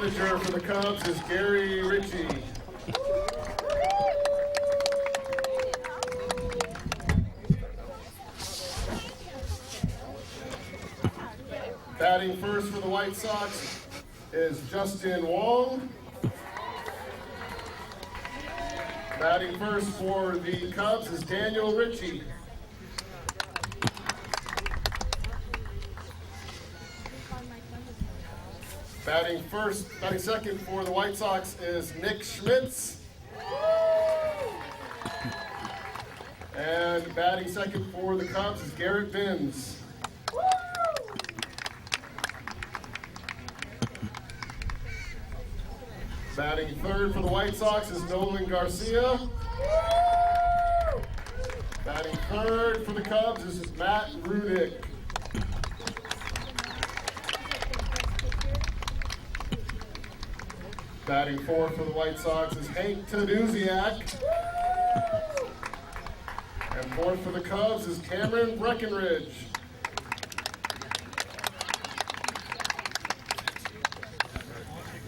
manager for the Cubs is Gary Ritchie. Batting first for the White Sox is Justin Wong. Batting first for the Cubs is Daniel Ritchie. Batting second for the White Sox is Nick Schmitz. And batting second for the Cubs is Garrett Binns. Batting third for the White Sox is Nolan Garcia. Batting third for the Cubs is Matt Rudick. Batting fourth for the White Sox is Hank Taduziak. And fourth for the Cubs is Cameron Breckenridge.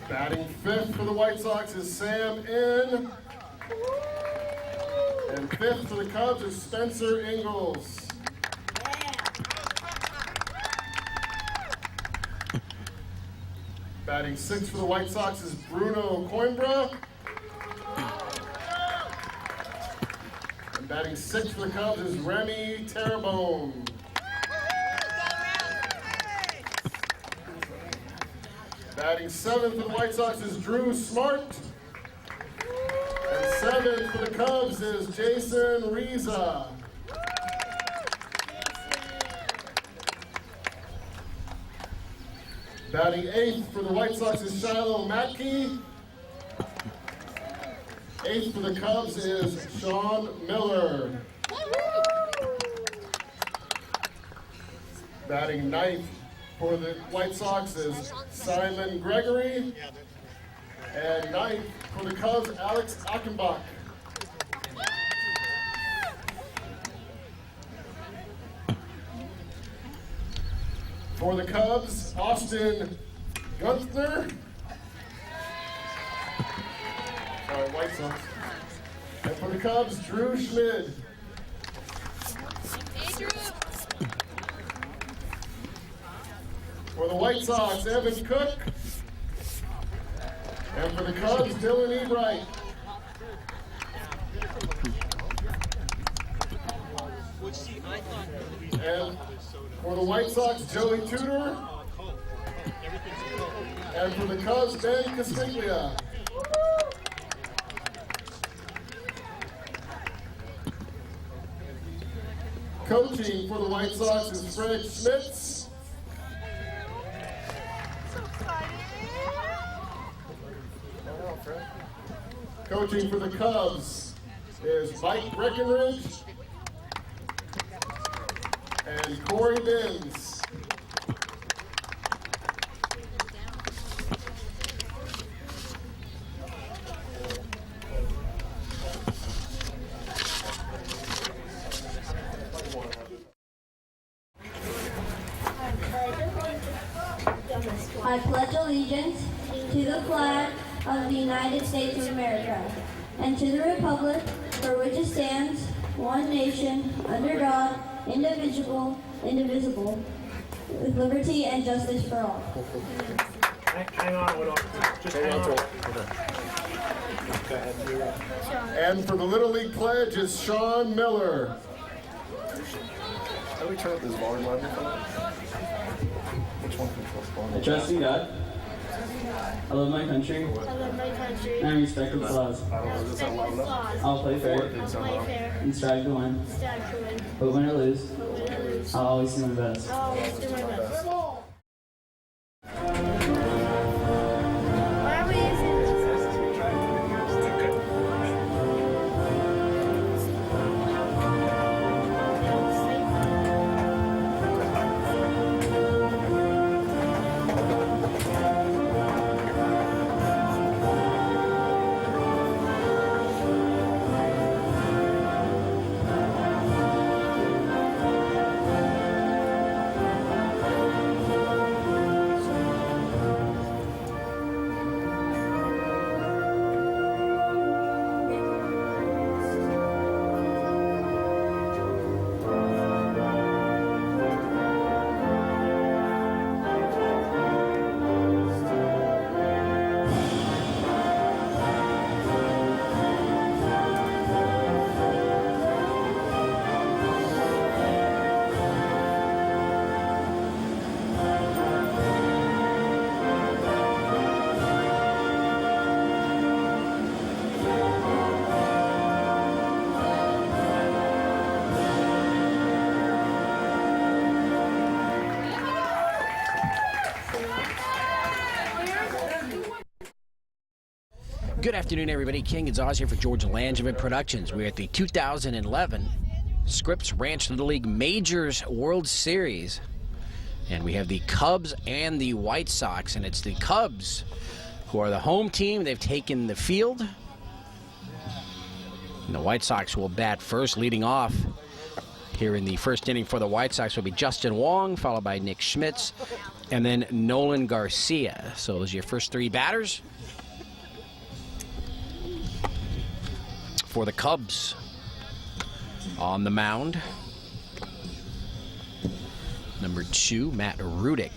Batting fifth for the White Sox is Sam Inn. And fifth for the Cubs is Spencer Ingalls. Batting sixth for the White Sox is Bruno Coimbra. And batting sixth for the Cubs is Remy Terrebonne. Batting seventh for the White Sox is Drew Smart. And seventh for the Cubs is Jason Reza. Batting eighth for the White Sox is Shiloh Matkey. Eighth for the Cubs is Sean Miller. Batting ninth for the White Sox is Simon Gregory. And ninth for the Cubs, Alex Achenbach. For the Cubs, Austin Gunther. Sorry, White Sox. And for the Cubs, Drew Schmid. Hey, Drew. For the White Sox, Evan Cook. And for the Cubs, Dylan Ebright. And for the White Sox, Joey Tudor. And for the Cubs, Ben Castiglia. Coaching for the White Sox is Fred Schmitz. Coaching for the Cubs is Mike Breckenridge and Corey Binns. I pledge allegiance to the flag of the United States of America and to the republic for which it stands, one nation, under God, indivisible, with liberty and justice for all. Hang on, just hang on. Go ahead. And for the Little League pledge is Sean Miller. How do we turn up this volume on your phone? Which one controls volume? I trust in God. I love my country. And I respect its laws. I'll play fair and strive to win. But win or lose, I'll always do my best. Good afternoon, everybody. Ken Gonzalez here for Georgia Langevin Productions. We're at the 2011 Scripps Ranch Little League Majors World Series. And we have the Cubs and the White Sox. And it's the Cubs who are the home team. They've taken the field. And the White Sox will bat first, leading off here in the first inning for the White Sox will be Justin Wong, followed by Nick Schmitz, and then Nolan Garcia. So those are your first three batters for the Cubs. On the mound, number 2, Matt Rudick.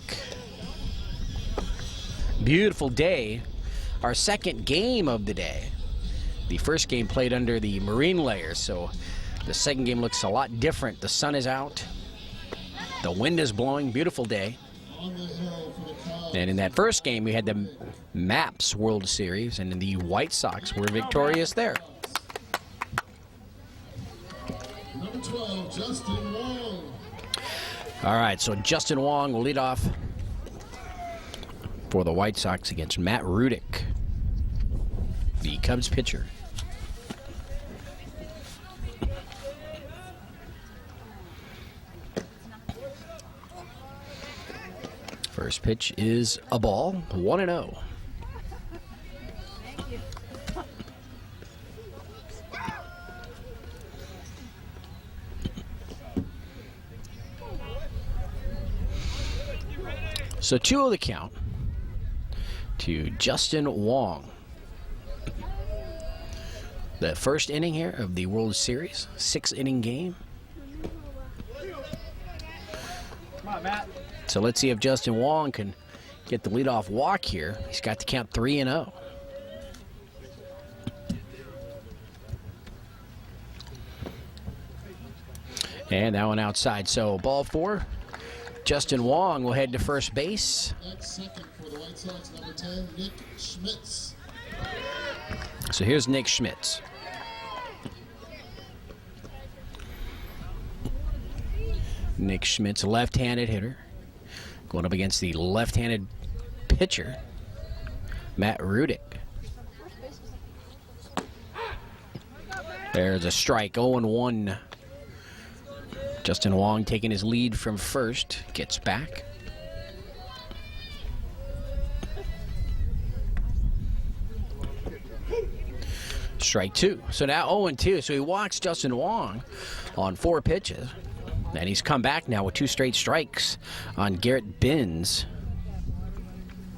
Beautiful day. Our second game of the day. The first game played under the marine layers, so the second game looks a lot different. The sun is out. The wind is blowing. Beautiful day. And in that first game, we had the MAPS World Series, and the White Sox were victorious there. Number 12, Justin Wong. All right, so Justin Wong will lead off for the White Sox against Matt Rudick, the Cubs pitcher. First pitch is a ball, 1-0. So 2-0 the count to Justin Wong. The first inning here of the World Series, 6-inning game. Come on, Matt. So let's see if Justin Wong can get the leadoff walk here. He's got to count 3-0. And that one outside. So ball 4. Justin Wong will head to first base. At second for the White Sox, number 10, Nick Schmitz. So here's Nick Schmitz. Nick Schmitz, left-handed hitter, going up against the left-handed pitcher, Matt Rudick. There's a strike, 0-1. Justin Wong taking his lead from first, gets back. Strike 2. So now 0-2. So he walks Justin Wong on 4 pitches. And he's come back now with 2 straight strikes on Garrett Binns.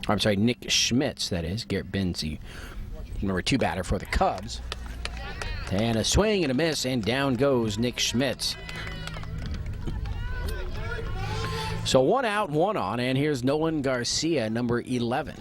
I'm sorry, Nick Schmitz, that is. Garrett Binns, the number 2 batter for the Cubs. And a swing and a miss, and down goes Nick Schmitz. So 1 out, 1 on, and here's Nolan Garcia, number 11.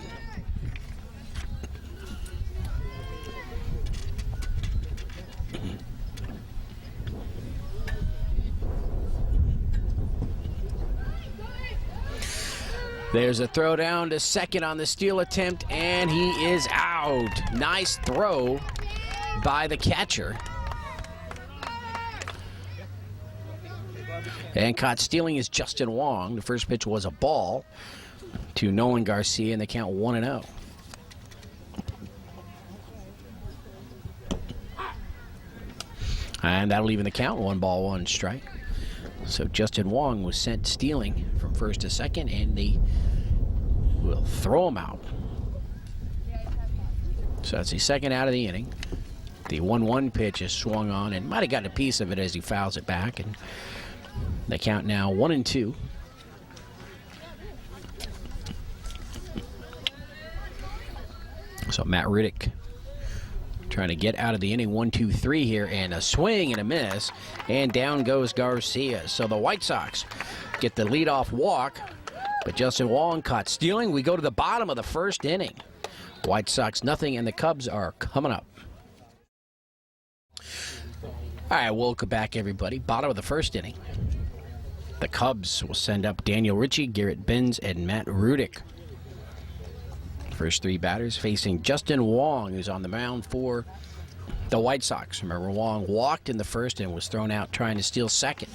There's a throw down to second on the steal attempt, and he is out. Nice throw by the catcher. And caught stealing is Justin Wong. The first pitch was a ball to Nolan Garcia, and they count 1-0. And that'll even the count, 1 ball, 1 strike. So Justin Wong was sent stealing from first to second, and they will throw him out. So that's the second out of the inning. The 1-1 pitch is swung on, and might have gotten a piece of it as he fouls it back, and they count now 1-2. So Matt Rudick trying to get out of the inning. 1-2-3 here, and a swing and a miss, and down goes Garcia. So the White Sox get the leadoff walk, but Justin Wong caught stealing. We go to the bottom of the first inning. White Sox nothing, and the Cubs are coming up. All right, welcome back, everybody. Bottom of the first inning. The Cubs will send up Daniel Ritchie, Garrett Binns, and Matt Rudick. First 3 batters facing Justin Wong, who's on the mound for the White Sox. Remember, Wong walked in the first and was thrown out trying to steal second.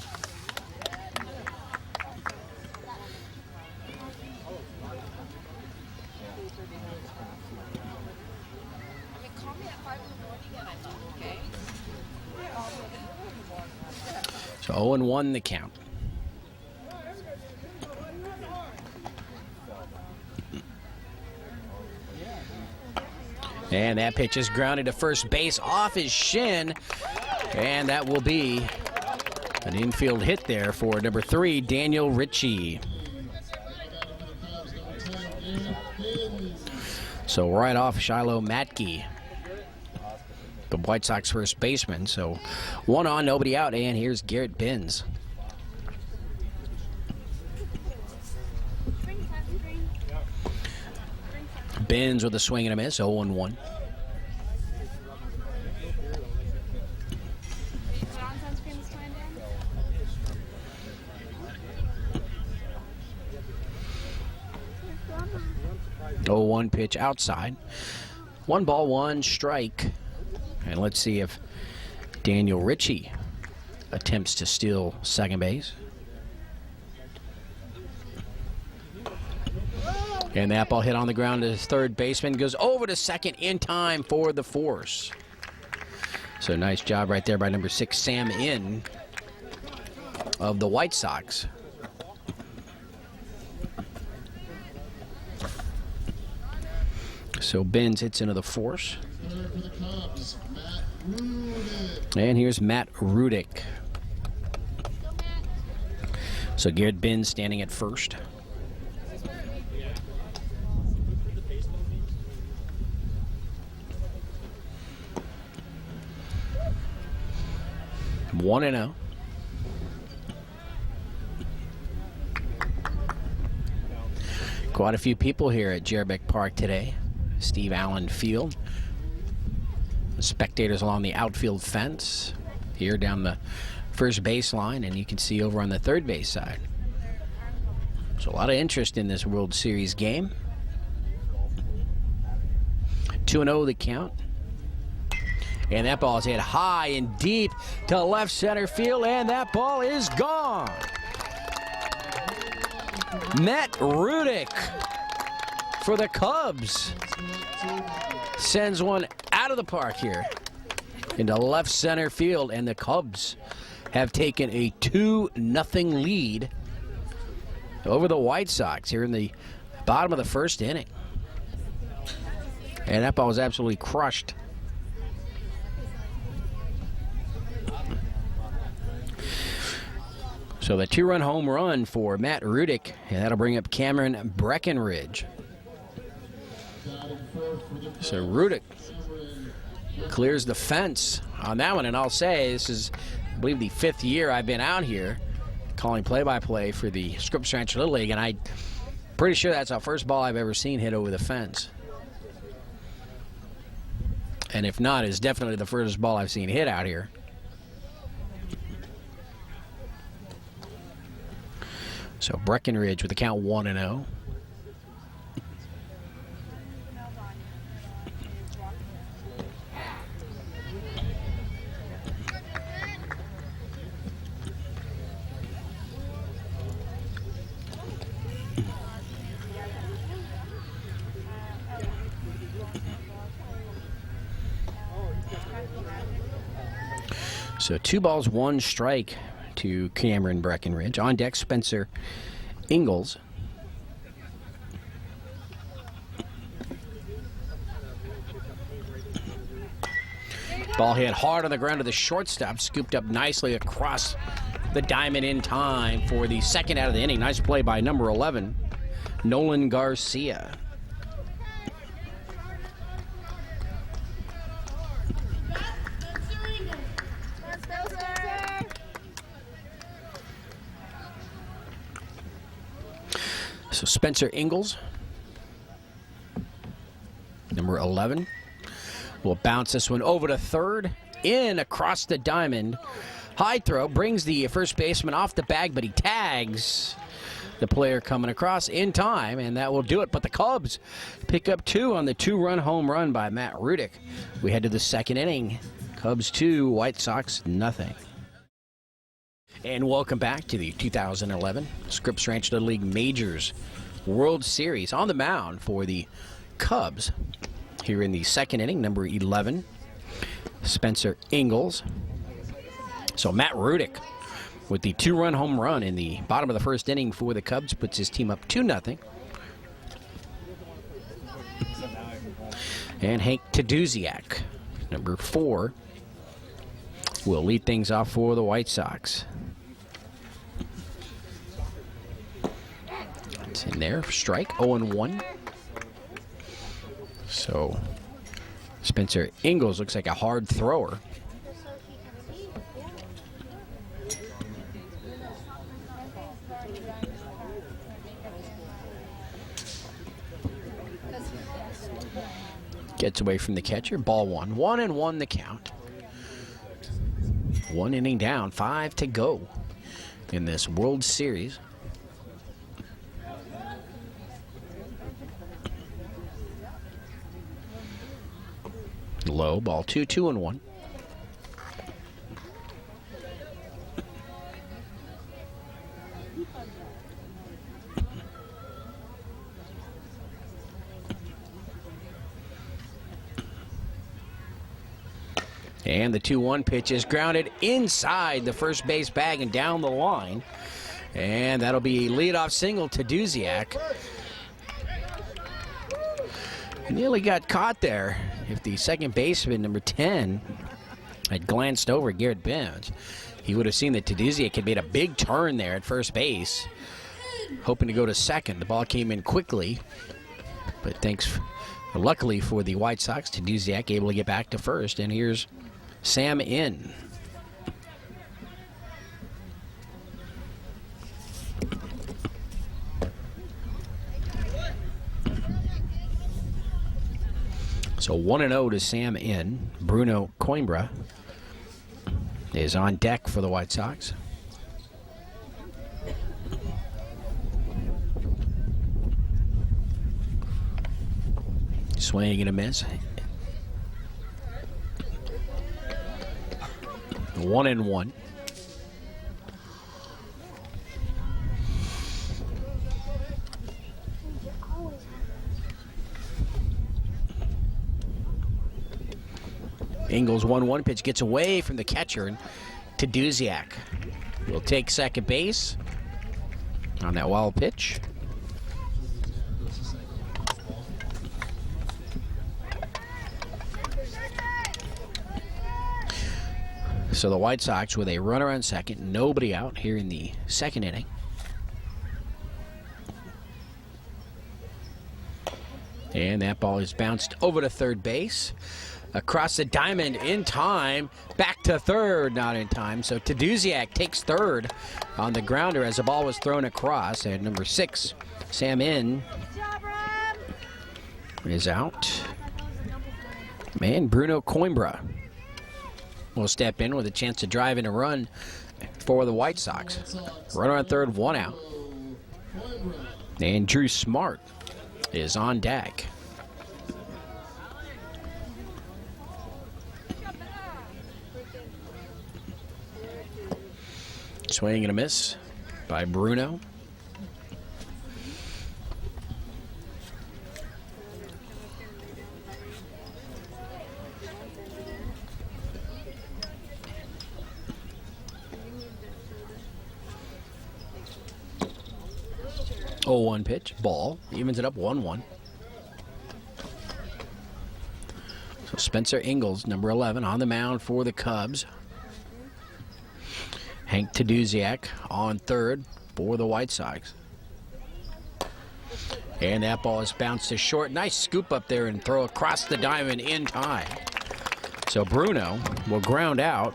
So 0-1 the count. And that pitch is grounded to first base off his shin. And that will be an infield hit there for number 3, Daniel Ritchie. So right off Shiloh Matke, the White Sox first baseman. So 1 on, nobody out, and here's Garrett Binns. Binns with a swing and a miss, 0-1. Oh, 1 pitch outside. 1 ball, 1 strike. And let's see if Daniel Ritchie attempts to steal second base. And that ball hit on the ground to third baseman. Goes over to second in time for the force. So nice job right there by number 6, Sam Inn of the White Sox. So Binns hits into the force. And here's Matt Rudick. So Garrett Binns standing at first. One and 0. Quite a few people here at Jerbeck Park today. Steve Allen Field. The spectators along the outfield fence. Here down the first base line, and you can see over on the third base side. So a lot of interest in this World Series game. 2-0 the count. And that ball is hit high and deep to left center field, and that ball is gone. Matt Rudick for the Cubs sends one out of the park here into left center field, and the Cubs have taken a 2-0 lead over the White Sox here in the bottom of the first inning. And that ball was absolutely crushed. So the 2-run home run for Matt Rudick, and that'll bring up Cameron Breckenridge. So Rudick clears the fence on that one, and I'll say this is, I believe, the 5th year I've been out here calling play-by-play for the Scripps Ranch Little League, and I'm pretty sure that's the first ball I've ever seen hit over the fence. And if not, it's definitely the first ball I've seen hit out here. So Breckenridge with the count 1-0. So 2 balls, 1 strike to Cameron Breckenridge. On deck, Spencer Ingalls. Ball hit hard on the ground to the shortstop, scooped up nicely across the diamond in time for the second out of the inning. Nice play by number 11, Nolan Garcia. So Spencer Ingalls, number 11, will bounce this one over to third, in across the diamond. High throw brings the first baseman off the bag, but he tags the player coming across in time, and that will do it. But the Cubs pick up 2 on the 2-run home run by Matt Rudick. We head to the second inning. Cubs 2, White Sox nothing. And welcome back to the 2011 Scripps Ranch Little League Majors World Series. On the mound for the Cubs here in the second inning, number 11, Spencer Ingalls. So Matt Rudick with the 2-run home run in the bottom of the first inning for the Cubs, puts his team up 2-0. And Hank Taduziak, number 4, will lead things off for the White Sox. It's in there, strike, 0-1. So Spencer Ingalls looks like a hard thrower. Gets away from the catcher. Ball 1. 1-1 the count. 1 inning down. 5 to go in this World Series. Low. Ball 2. 2-1. And the 2-1 pitch is grounded inside the first base bag and down the line. And that'll be a leadoff single to Duziak. Nearly got caught there. If the second baseman, number 10, had glanced over Garrett Benz, he would have seen that Taduziak had made a big turn there at first base, hoping to go to second. The ball came in quickly, but luckily for the White Sox, Taduziak able to get back to first. And here's Sam in. So 1-0 to Sam in. Bruno Coimbra is on deck for the White Sox. Swing and a miss. 1-1. Ingalls 1-1 pitch gets away from the catcher, and Taduziak will take second base on that wild pitch. So the White Sox with a runner on second, nobody out here in the second inning. And that ball is bounced over to third base. Across the diamond in time. Back to third, not in time. So Taduziak takes third on the grounder as the ball was thrown across. And number 6, Sam In, is out. And Bruno Coimbra will step in with a chance to drive in a run for the White Sox. Runner on third, 1 out. And Drew Smart is on deck. Swing and a miss by Bruno. Oh, 1 pitch, ball, evens it up 1-1. So Spencer Ingalls, number 11, on the mound for the Cubs. Hank Taduziak on third for the White Sox. And that ball is bounced to short. Nice scoop up there and throw across the diamond in time. So Bruno will ground out,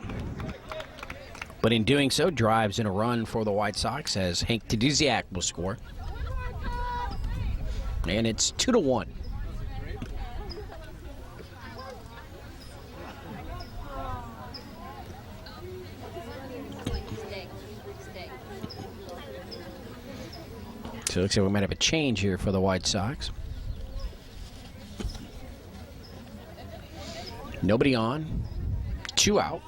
but in doing so drives in a run for the White Sox as Hank Taduziak will score. And it's 2-1. So it looks like we might have a change here for the White Sox. Nobody on. 2 out.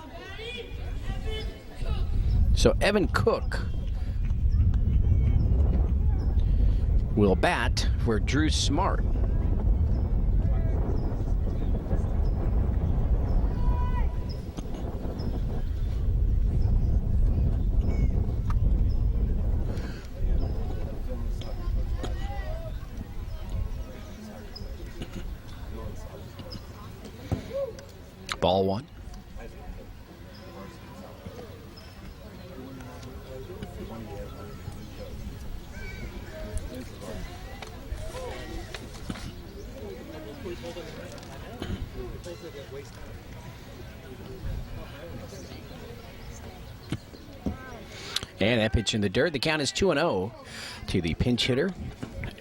So Evan Cook will bat for Drew Smart. Ball one. And that pitch in the dirt. The count is 2-0 to the pinch hitter,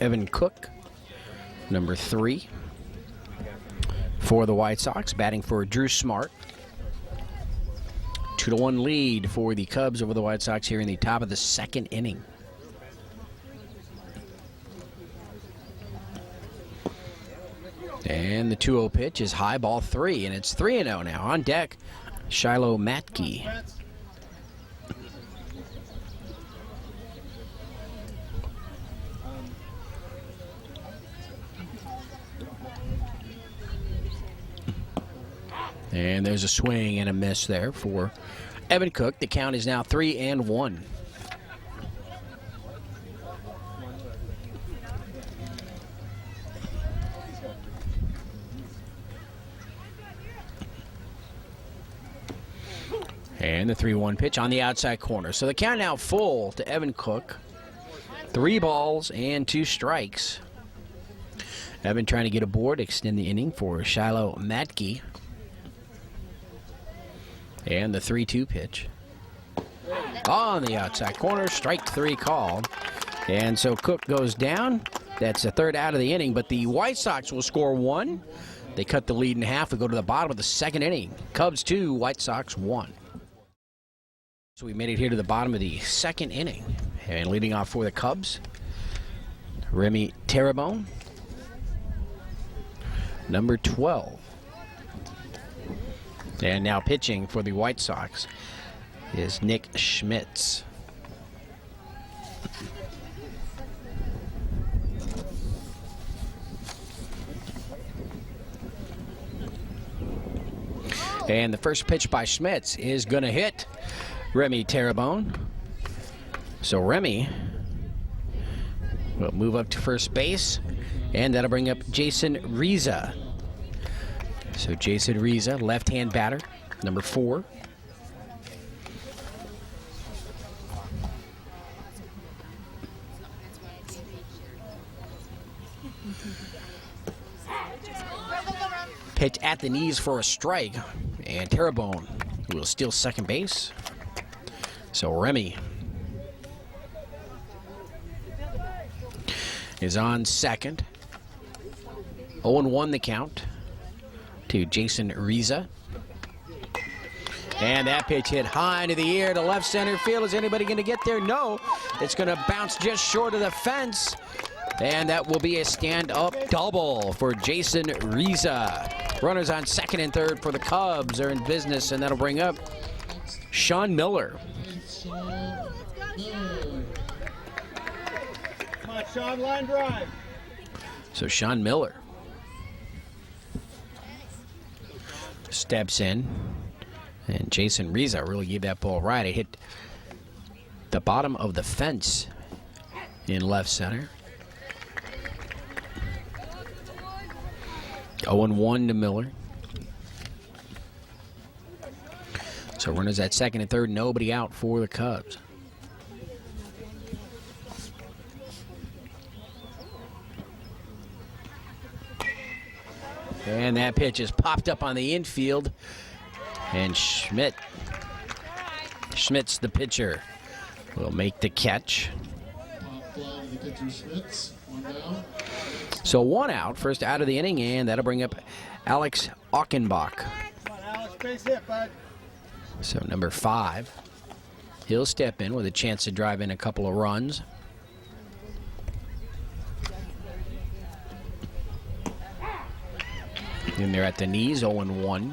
Evan Cook, number 3 for the White Sox, batting for Drew Smart. 2-1 lead for the Cubs over the White Sox here in the top of the second inning. And the 2-0 pitch is high, ball 3, and it's 3-0 now. On deck, Shiloh Matke. And there's a swing and a miss there for Evan Cook. The count is now 3-1. And the 3-1 pitch on the outside corner. So the count now full to Evan Cook. 3 balls and 2 strikes. Evan trying to get aboard, extend the inning for Shiloh Matke. And the 3-2 pitch. On the outside corner, strike 3 called. And so Cook goes down. That's the 3rd out of the inning, but the White Sox will score 1. They cut the lead in half. We go to the bottom of the 2nd inning. Cubs 2, White Sox 1. So we made it here to the bottom of the 2nd inning. And leading off for the Cubs, Remy Terrebonne, number 12. And now pitching for the White Sox is Nick Schmitz. And the first pitch by Schmitz is going to hit Remy Terrebonne. So Remy will move up to first base, and that'll bring up Jason Riza. So Jason Riza, left-hand batter, number 4. Pitch at the knees for a strike, and Terrebonne will steal second base. So Remy is on second. 0-1 the count to Jason Riza. And that pitch hit high into the air to left center field. Is anybody going to get there? No. It's going to bounce just short of the fence. And that will be a stand-up double for Jason Riza. Runners on second and third for the Cubs are in business, and that'll bring up Sean Miller. Come on, Sean, line drive. So Sean Miller steps in, and Jason Riza really gave that ball right. It hit the bottom of the fence in left center. 0-1 to Miller. So runners at second and third, nobody out for the Cubs. And that pitch is popped up on the infield. And Schmitz, the pitcher, will make the catch. The pitcher Schmitz, 1 down. So 1 out, first out of the inning, and that'll bring up Alex Achenbach. Come on, Alex, base hit, bud. So number 5, he'll step in with a chance to drive in a couple of runs. And they're at the knees, 0-1.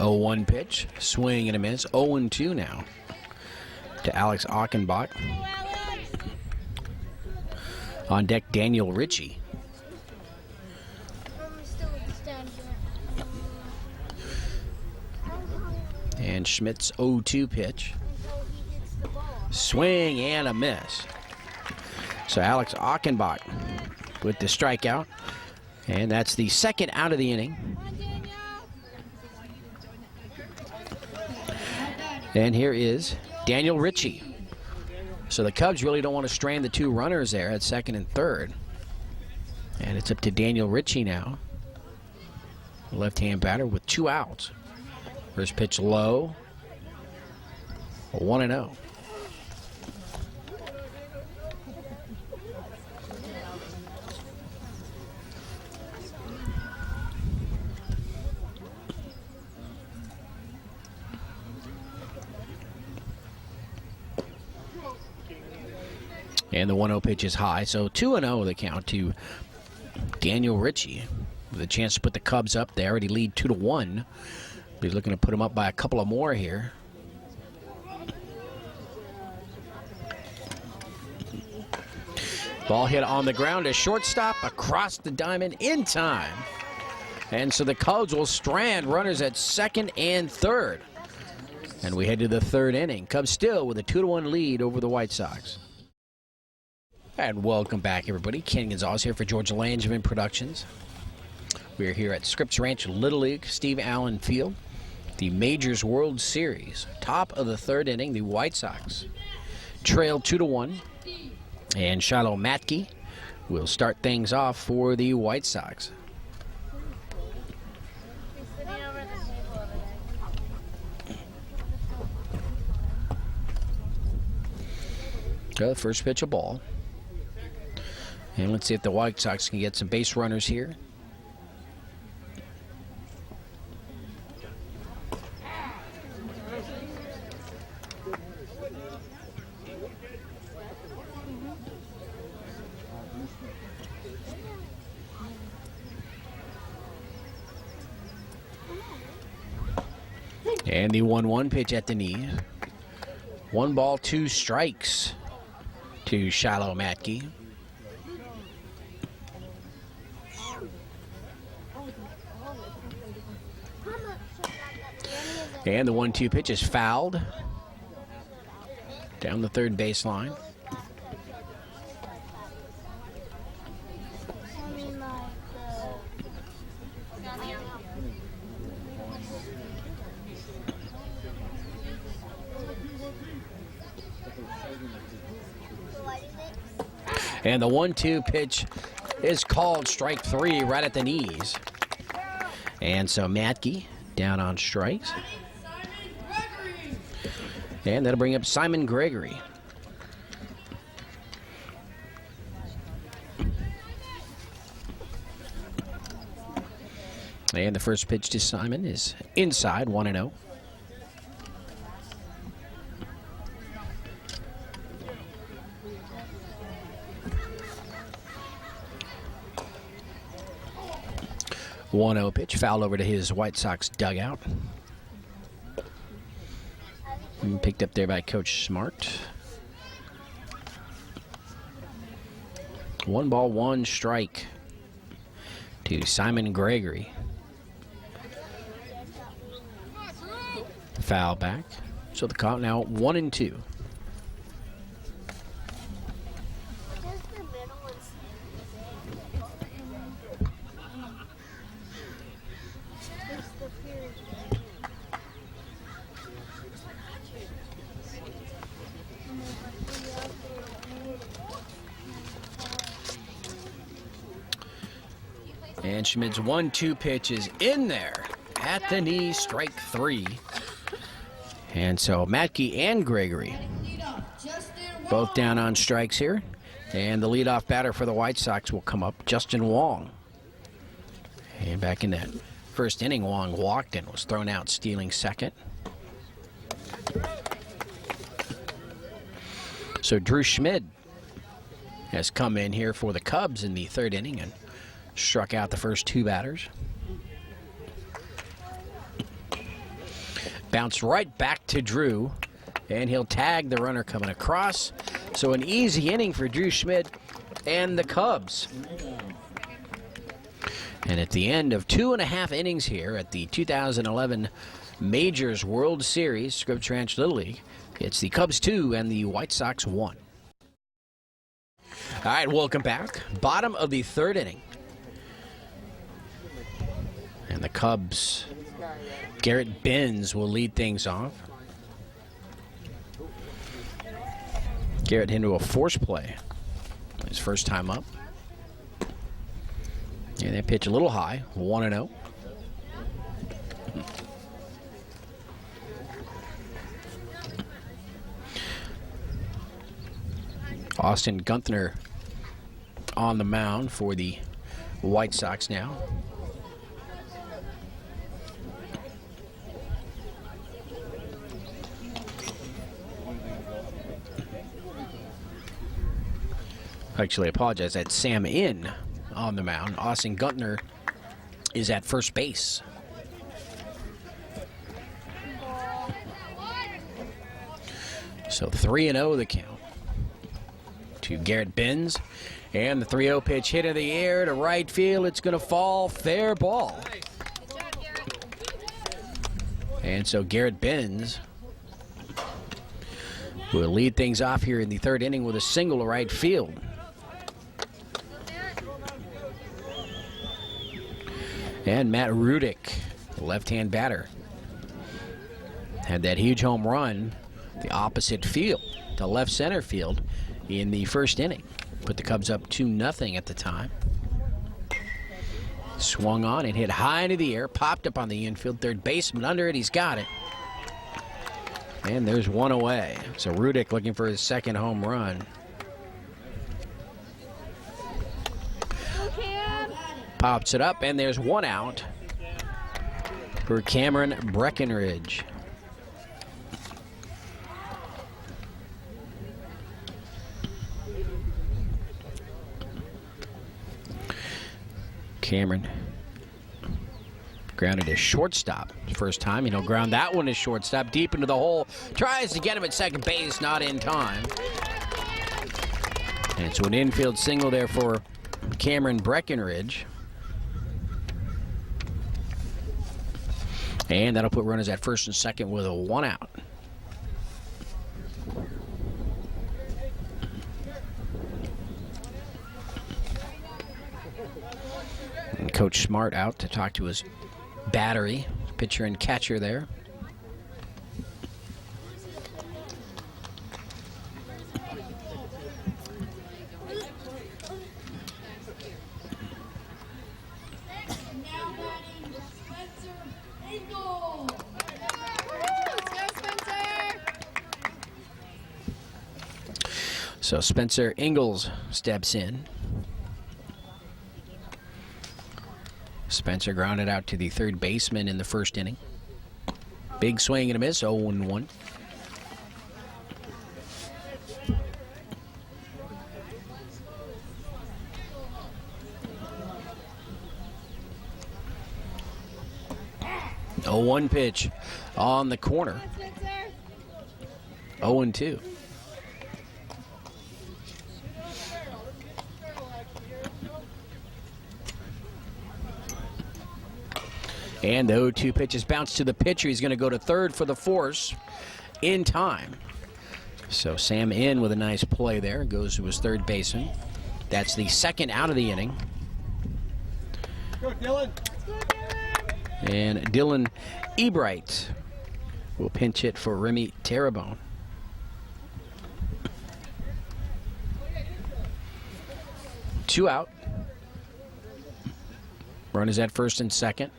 Oh, 0-1 pitch, swing and a miss. 0-2 now to Alex Achenbach. On deck, Daniel Ritchie. And Schmidt's 0-2 pitch. Swing and a miss. So Alex Achenbach with the strikeout. And that's the second out of the inning. And here is Daniel Ritchie. So the Cubs really don't want to strand the two runners there at second and third. And it's up to Daniel Ritchie now. Left-hand batter with 2 outs. First pitch low. 1-0. And the 1-0 pitch is high, so 2-0 the count to Daniel Ritchie with a chance to put the Cubs up. They already lead 2-1. He's looking to put them up by a couple of more here. Ball hit on the ground, a shortstop across the diamond in time. And so the Cubs will strand runners at second and third. And we head to the third inning. Cubs still with a 2-1 lead over the White Sox. And welcome back, everybody. Ken Gonzalez here for George Langevin Productions. We are here at Scripps Ranch Little League, Steve Allen Field, the Majors World Series. Top of the third inning, the White Sox trail 2-1. And Shiloh Matke will start things off for the White Sox. The first pitch, a ball. And let's see if the White Sox can get some base runners here. And the 1-1 pitch at the knee. 1 ball, 2 strikes to Shiloh Matke. And the 1-2 pitch is fouled down the third baseline. And the 1-2 pitch is called strike 3 right at the knees. And so Matke down on strikes. And that'll bring up Simon Gregory. And the first pitch to Simon is inside, 1-0. Pitch fouled over to his White Sox dugout. And picked up there by Coach Smart. 1 ball, 1 strike to Simon Gregory. Foul back. So the count now 1-2. And Schmidt's 1-2 pitch is in there at the knee, strike 3. And so Matke and Gregory both down on strikes here. And the leadoff batter for the White Sox will come up, Justin Wong. And back in that first inning, Wong walked and was thrown out, stealing second. So Drew Schmidt has come in here for the Cubs in the third inning and struck out the first 2 batters. Bounced right back to Drew, and he'll tag the runner coming across. So an easy inning for Drew Schmidt and the Cubs. And at the end of 2.5 innings here at the 2011 Majors World Series, Scripps Ranch Little League. It's the Cubs 2 and the White Sox 1. All right, welcome back. Bottom of the third inning. And the Cubs, Garrett Benz will lead things off. Garrett into a force play. His first time up. And they pitch a little high, 1-0. Austin Gunther on the mound for the White Sox now. Actually, I apologize. That's Sam In on the mound. Austin Gunther is at first base. So 3-0 the count to Garrett Benz. And the 3-0 pitch hit in the air to right field. It's going to fall. Fair ball. And so Garrett Benz will lead things off here in the third inning with a single to right field. And Matt Rudick, left-hand batter, had that huge home run the opposite field to left center field in the first inning. Put the Cubs up 2-0 at the time. Swung on and hit high into the air, popped up on the infield. Third baseman under it, he's got it. And there's one away. So Rudick looking for his second home run. Pops it up, and there's one out for Cameron Breckenridge. Cameron grounded his shortstop first time. He'll ground that one as shortstop deep into the hole. Tries to get him at second base, not in time. And so an infield single there for Cameron Breckenridge. And that'll put runners at first and second with a one out. And Coach Smart out to talk to his battery, pitcher and catcher there. So Spencer Ingalls steps in. Spencer grounded out to the third baseman in the first inning. Big swing and a miss, 0-1. Oh, 1 pitch on the corner. 0-2. And the 0-2 pitch is bounced to the pitcher. He's going to go to third for the force in time. So Sam in with a nice play there. Goes to his third baseman. That's the second out of the inning. Go, Dylan. And Dylan Ebright will pinch hit for Remy Terrebonne. Two out. Runners at first and second.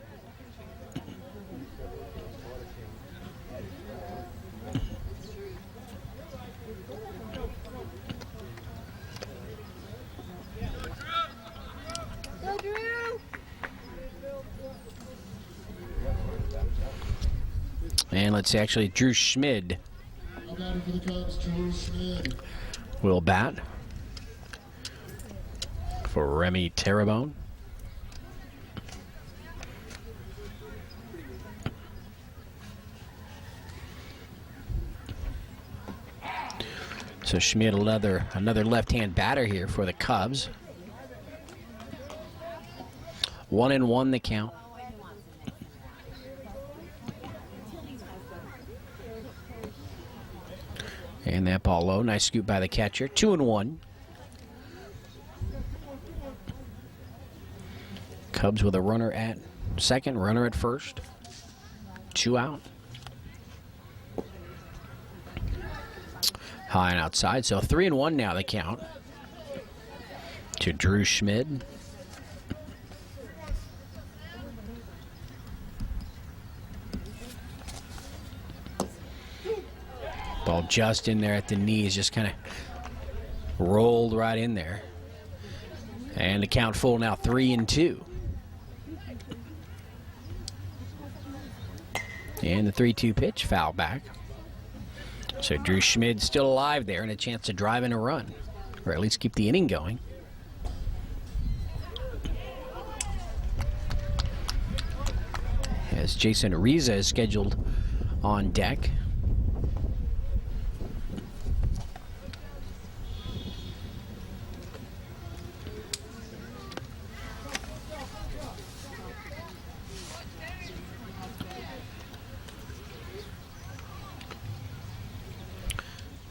And let's see, actually, Drew Schmid will bat for Remy Terrebonne. So Schmid, another left-hand batter here for the Cubs. 1-1 the count. And that ball low. Nice scoop by the catcher. 2-1. Cubs with a runner at second, runner at first. 2 out. High and outside. So 3-1 now the count to Drew Schmid. Ball just in there at the knees, just kind of rolled right in there. And the count full now, 3-2. And the 3-2 pitch, foul back. So Drew Schmid still alive there and a chance to drive in a run, or at least keep the inning going. As Jason Riza is scheduled on deck.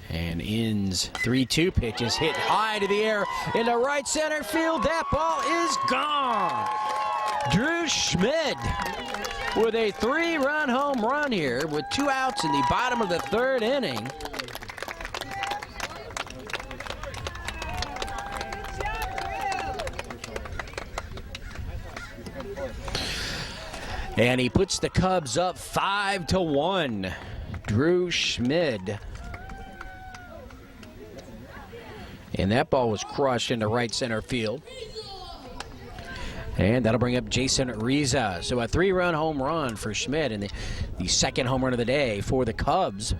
And Inns 3-2 pitch is hit high to the air into right center field. That ball is gone. Drew Schmid with a 3-run home run here with 2 outs in the bottom of the 3rd inning. And he puts the Cubs up 5-1. Drew Schmid. And that ball was crushed into right center field. And that'll bring up Jason Riza. So a 3-run home run for Schmid, and the second home run of the day for the Cubs.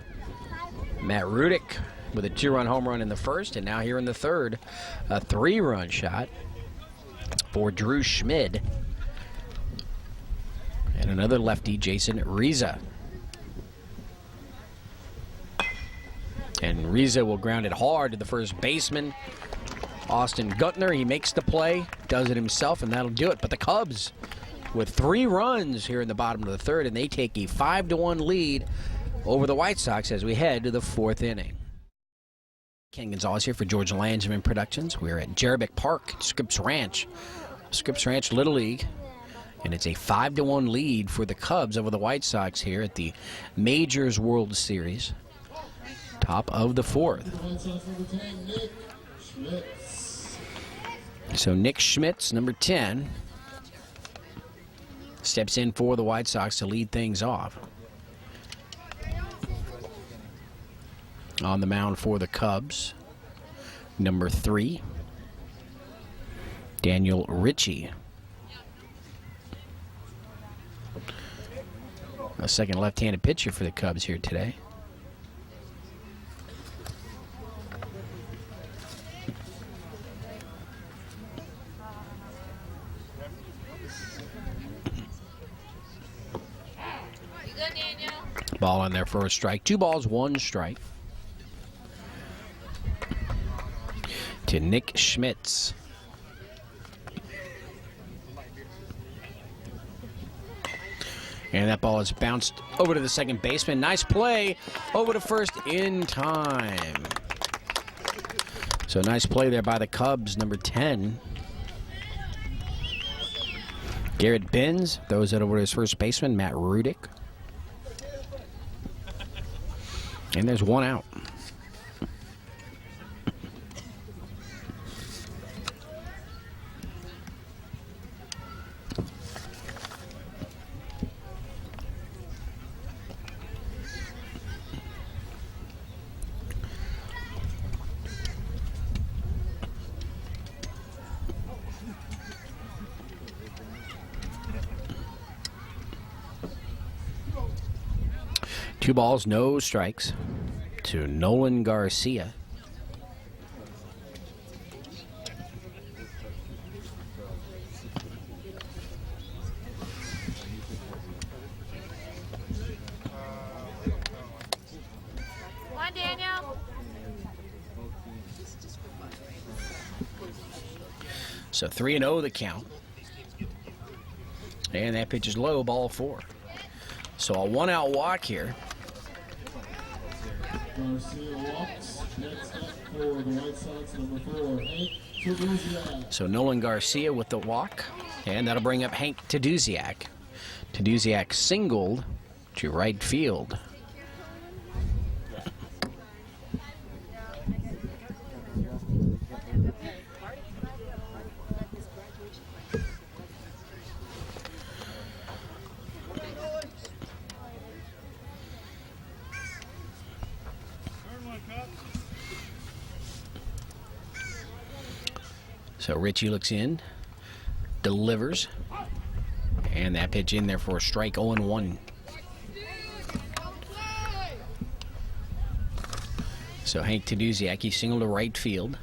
Matt Rudick with a 2-run home run in the first, and now here in the third, a 3-run shot for Drew Schmid. And another lefty, Jason Riza. And Riza will ground it hard to the first baseman, Austin Gutner. He makes the play, does it himself, and that'll do it. But the Cubs with 3 runs here in the bottom of the 3rd, and they take a 5-1 lead over the White Sox as we head to the 4th inning. Ken Gonzalez here for George Langeman Productions. We're at Jerebick Park, Scripps Ranch. Scripps Ranch Little League. And it's a 5-1 lead for the Cubs over the White Sox here at the Majors World Series. Top of the 4th. So Nick Schmitz, number 10, steps in for the White Sox to lead things off. On the mound for the Cubs, number 3, Daniel Ritchie. A second left-handed pitcher for the Cubs here today. Ball on there for a strike. 2 balls, 1 strike. To Nick Schmitz. And that ball is bounced over to the second baseman. Nice play over to first in time. So nice play there by the Cubs, number 10. Garrett Binns throws it over to his first baseman, Matt Rudick. And there's 1 out. Two balls, no strikes to Nolan Garcia. Come on, Daniel. So 3-0 the count. And that pitch is low, ball 4. So a 1-out walk here Garcia walks. Next up for the White Sox, number 4, Hank Terduziak. So Nolan Garcia with the walk, and that'll bring up Hank Terduziak. Terduziak singled to right field. So Richie looks in, delivers, and that pitch in there for a strike, 0-1. So Hank Terduziak, he singled to right field.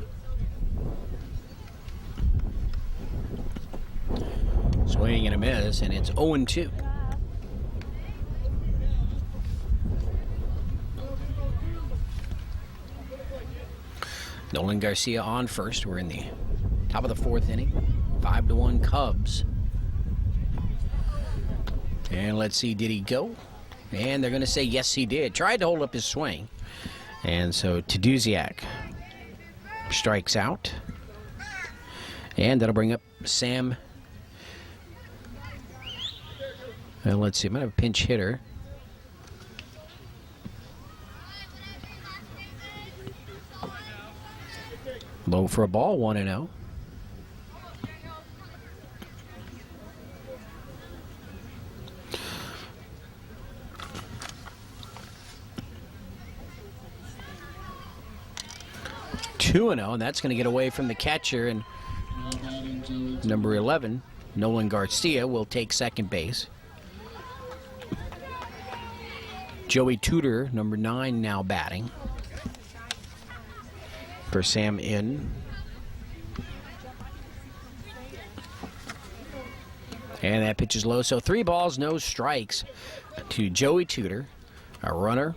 Swing and a miss, and it's 0-2. Nolan Garcia on first. We're in the top of the 4th inning. 5-1 Cubs. And let's see, did he go? And they're going to say yes, he did. Tried to hold up his swing. And so Terduziak strikes out. And that'll bring up Sam. And let's see, might have a pinch hitter. Low for a ball, 1-0. And that's going to get away from the catcher, and number 11, Nolan Garcia, will take second base. Joey Tudor, number 9, now batting for Sam in. And that pitch is low, so 3 balls, no strikes to Joey Tudor, a runner.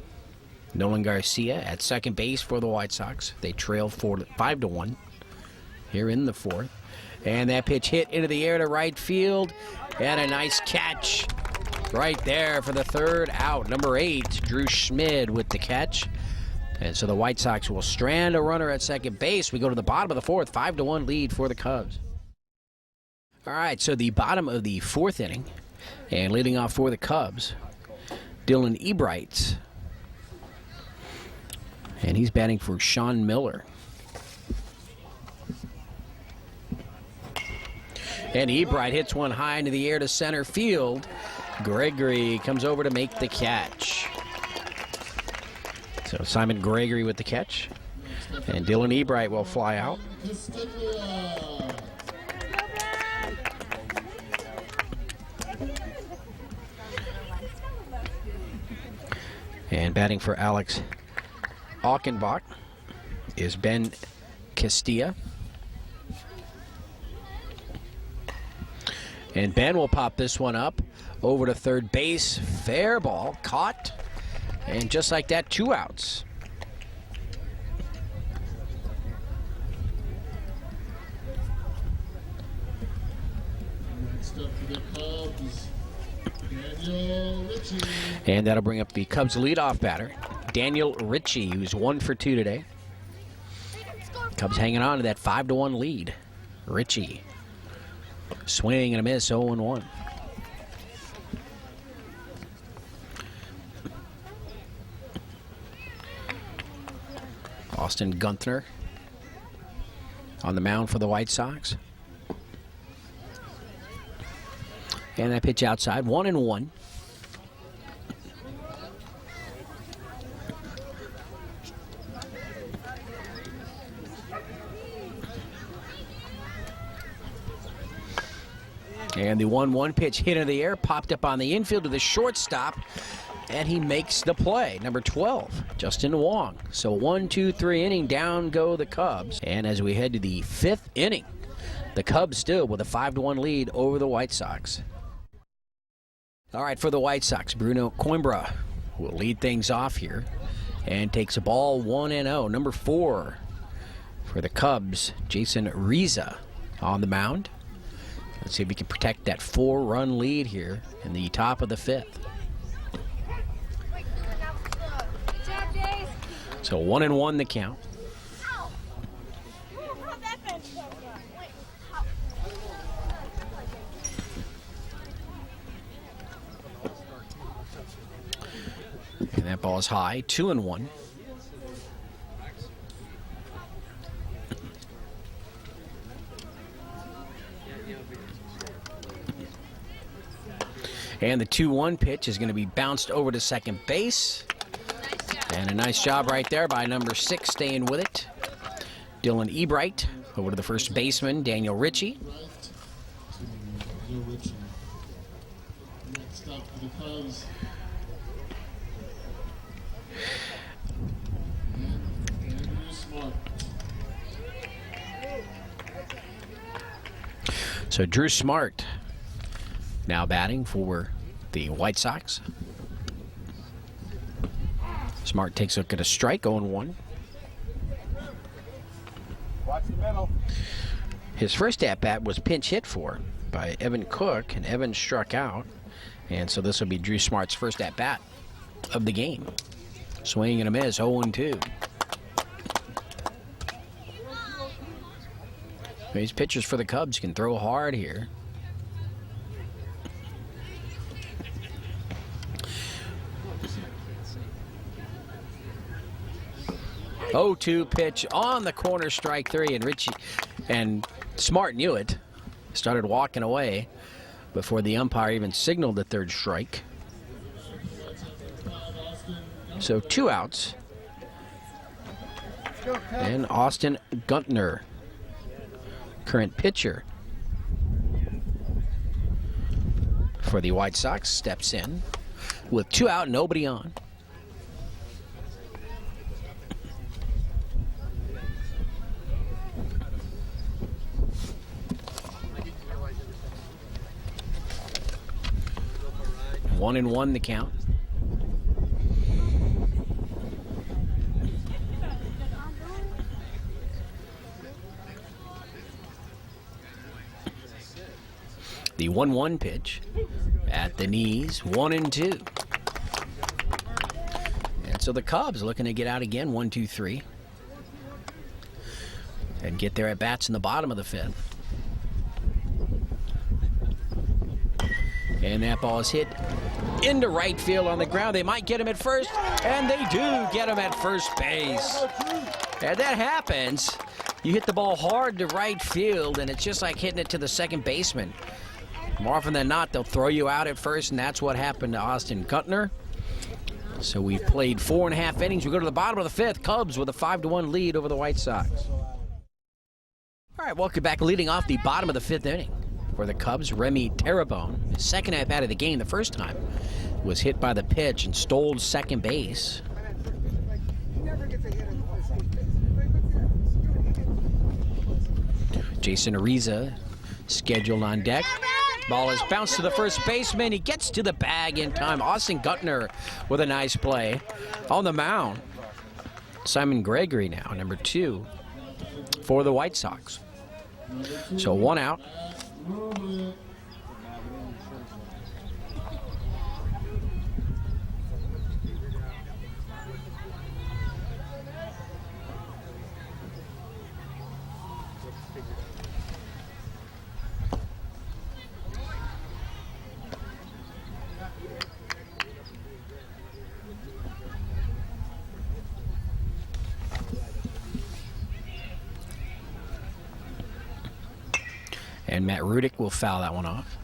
Nolan Garcia at second base for the White Sox. They trail 5-1 here in the 4th. And that pitch hit into the air to right field. And a nice catch right there for the 3rd out. Number 8, Drew Schmid with the catch. And so the White Sox will strand a runner at second base. We go to the bottom of the 4th, 5-1 lead for the Cubs. All right, so the bottom of the 4th inning. And leading off for the Cubs, Dylan Ebright. And he's batting for Sean Miller. And Ebright hits one high into the air to center field. Gregory comes over to make the catch. So Simon Gregory with the catch. And Dylan Ebright will fly out. And batting for Alex Aukenbach is Ben Castilla. And Ben will pop this one up over to third base. Fair ball, caught. And just like that, 2 outs. Next up for the Cubs, Daniel Ritchie. And that'll bring up the Cubs leadoff batter, Daniel Ritchie, who's 1 for 2 today. Cubs hanging on to that 5-1 lead. Ritchie. Swing and a miss, 0-1. Austin Gunther on the mound for the White Sox. And that pitch outside, 1-1. And the 1-1 pitch hit into the air, popped up on the infield to the shortstop, and he makes the play. Number 12, Justin Wong. So 1, 2, 3 inning, down go the Cubs. And as we head to the 5th inning, the Cubs still with a 5-1 lead over the White Sox. All right, for the White Sox, Bruno Coimbra will lead things off here and takes a ball 1-0. Number 4 for the Cubs, Jason Reza on the mound. Let's see if we can protect that 4-run lead here in the top of the 5th. So 1-1 the count. And that ball is high, 2-1. And the 2-1 pitch is going to be bounced over to second base. And a nice job right there by number 6, staying with it. Dylan Ebright over to the first baseman, Daniel Ritchie. Next up for the Cubs. Andrew Smart. So Drew Smart now batting for the White Sox. Smart takes a look at a strike, 0-1. Watch the middle. His first at-bat was pinch hit for by Evan Cook, and Evan struck out. And so this will be Drew Smart's first at-bat of the game. Swing and a miss, 0-2. These pitchers for the Cubs can throw hard here. 0-2 pitch on the corner, strike 3, and Ritchie and Smart knew it. Started walking away before the umpire even signaled the third strike. So 2 outs. And Austin Guntner, current pitcher for the White Sox, steps in with 2 out, nobody on. One and one the count. The 1-1 pitch at the knees, 1-2. And so the Cubs looking to get out again, 1-2-3. And get their at-bats in the bottom of the 5th. And that ball is hit into right field on the ground. They might get him at first, and they do get him at first base. And that happens. You hit the ball hard to right field, and it's just like hitting it to the second baseman. More often than not, they'll throw you out at first, and that's what happened to Austin Guntner. So we've played 4.5 innings. We go to the bottom of the 5th. Cubs with a 5-1 lead over the White Sox. All right, welcome back. Leading off the bottom of the 5th inning for the Cubs, Remy Terrebonne. His second at-bat of the game, the first time, was hit by the pitch and stole second base. Jason Ariza scheduled on deck. Ball is bounced to the first baseman. He gets to the bag in time. Austin Guntner with a nice play on the mound. Simon Gregory now, number 2 for the White Sox. So 1 out. And Matt Rudick will foul that one off.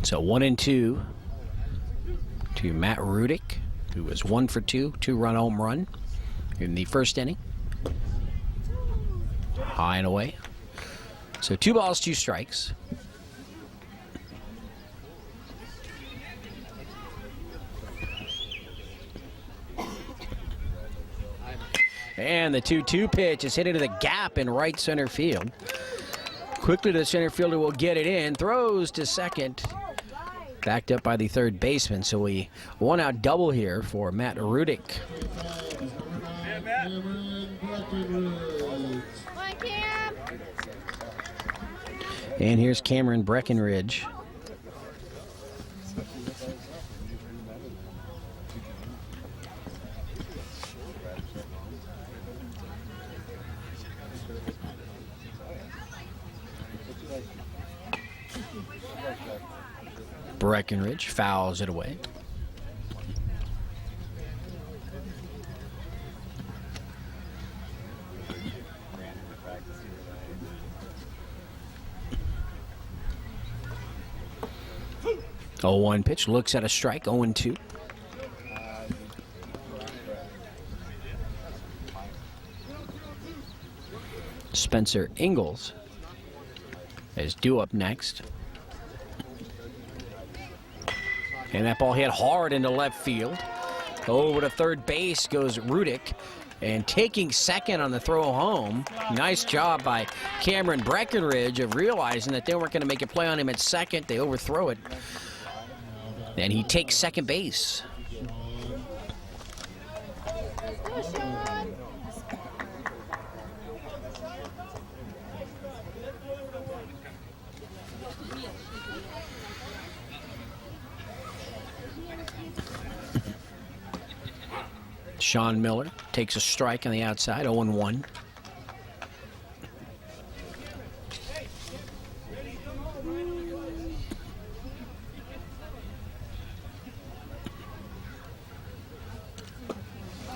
So 1-2. To Matt Rudick, who was 1 for 2, 2-run home run in the first inning. High and away. So 2 balls, 2 strikes. And the 2-2 pitch is hit into the gap in right center field. Quickly the center fielder will get it in. Throws to second. Backed up by the third baseman. So we one-out double here for Matt Rudick. And here's Cameron Breckenridge. Breckenridge fouls it away. Oh, 1 pitch, looks at a strike, 0-2. Spencer Ingalls is due up next. And that ball hit hard into left field. Over to third base goes Rudick. And taking second on the throw home. Nice job by Cameron Breckenridge of realizing that they weren't going to make a play on him at second. They overthrow it. And he takes second base. Sean Miller takes a strike on the outside, 0-1.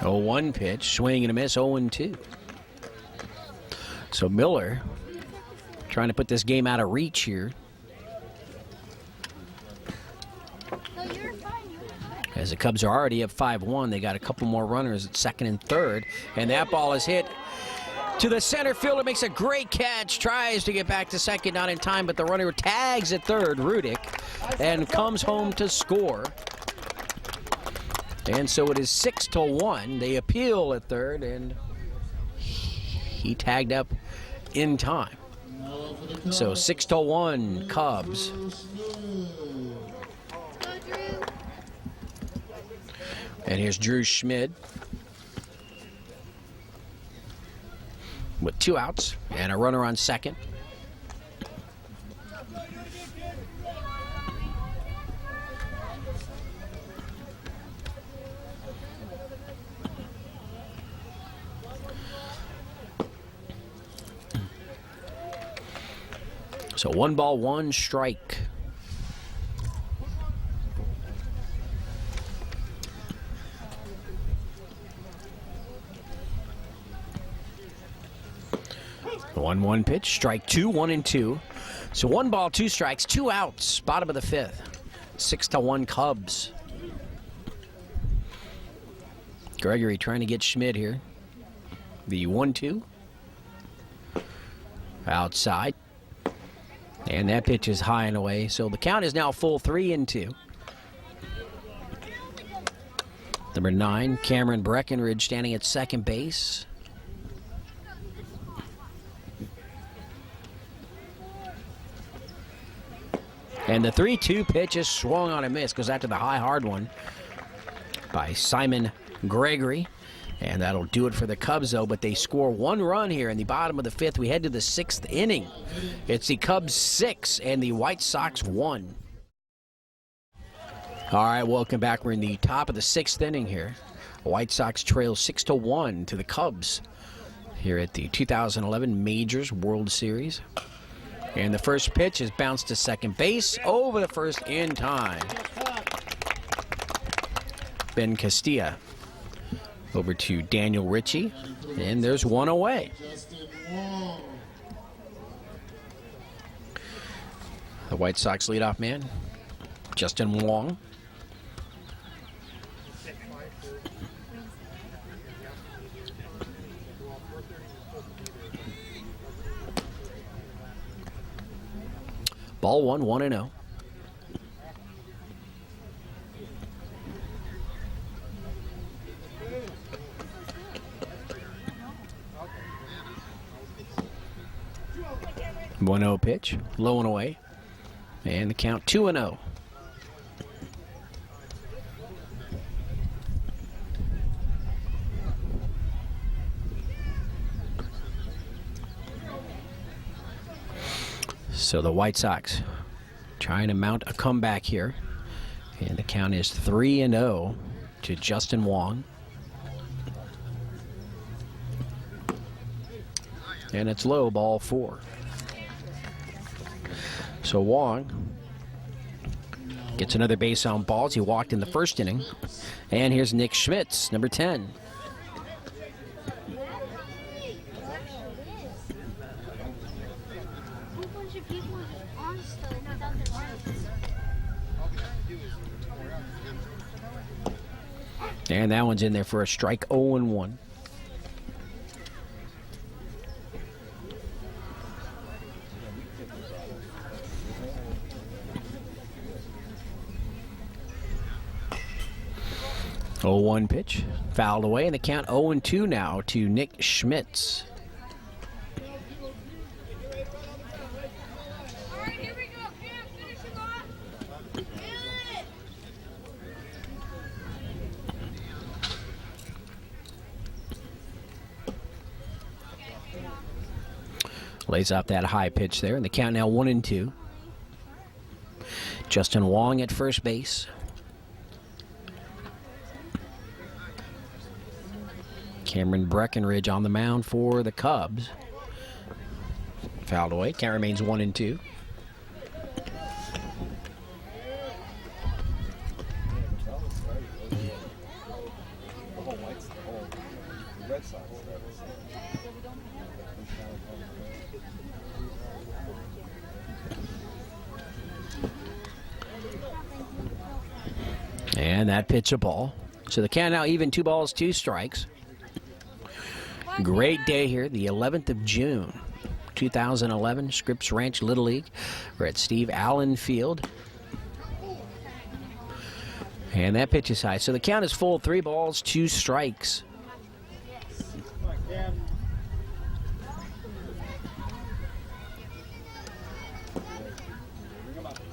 Oh, 1 pitch, swing and a miss, 0-2. So Miller trying to put this game out of reach here. As the Cubs are already up 5-1, they got a couple more runners at second and third. And that ball is hit to the center fielder, makes a great catch, tries to get back to second, not in time, but the runner tags at third, Rudick, and comes home to score. And so it is 6-1. They appeal at third, and he tagged up in time. So 6-1 Cubs. And here's Drew Schmid with 2 outs and a runner on second. So 1 ball, 1 strike. The 1-1 pitch, strike 2, 1-2. So 1 ball, 2 strikes, 2 outs, bottom of the 5th. 6-1 Cubs. Gregory trying to get Schmid here. The 1-2. Outside. And that pitch is high and away. So the count is now full 3-2. Number 9, Cameron Breckenridge standing at second base. And the 3-2 pitch is swung on a miss. Goes out to the high, hard one by Simon Gregory. And that'll do it for the Cubs, though. But they score 1 run here in the bottom of the 5th. We head to the 6th inning. It's the Cubs 6 and the White Sox 1. All right, welcome back. We're in the top of the 6th inning here. The White Sox trail 6-1 to the Cubs here at the 2011 Majors World Series. And the first pitch is bounced to second base, over the first in time. Ben Castilla over to Daniel Ritchie, and there's 1 away. The White Sox leadoff man, Justin Wong. Ball 1, 1-0. 1-0 pitch, low and away. And the count 2-0. So the White Sox trying to mount a comeback here. And the count is 3-0 to Justin Wong. And it's low, ball 4. So Wong gets another base on balls. He walked in the first inning. And here's Nick Schmitz, number 10. And that one's in there for a strike, 0-1. Oh, 1 pitch, fouled away, and the count 0-2 now to Nick Schmitz. Lays off that high pitch there, and the count now 1-2. Justin Wong at first base. Cameron Breckenridge on the mound for the Cubs. Fouled away. Count remains 1-2. And that pitch a ball. So the count now even, 2 balls, 2 strikes. Great day here, the 11th of June, 2011, Scripps Ranch Little League. We're at Steve Allen Field. And that pitch is high. So the count is full, 3 balls, 2 strikes.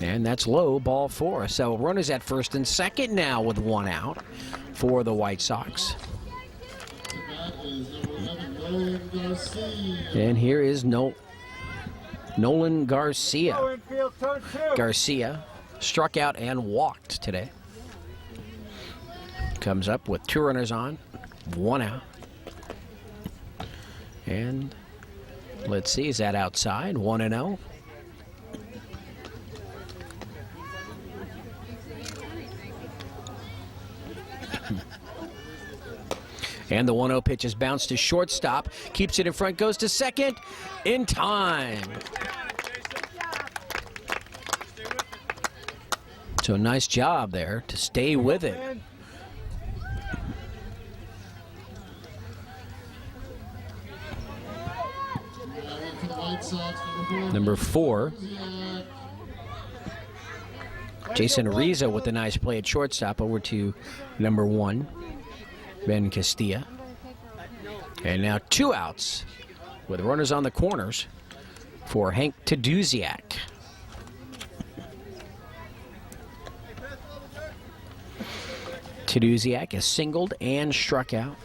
And that's low, ball 4. So runners at first and second now with 1 out for the White Sox. And here is Nolan Garcia. Garcia struck out and walked today. Comes up with 2 runners on, 1 out. And let's see, is that outside? 1-0. And the 1-0 pitch is bounced to shortstop. Keeps it in front, goes to second in time. So nice job there to stay with it. Number 4. Jason Ariza with a nice play at shortstop over to number 1. Ben Castilla. And now 2 outs with runners on the corners for Hank Taduziak. Taduziak is singled and struck out.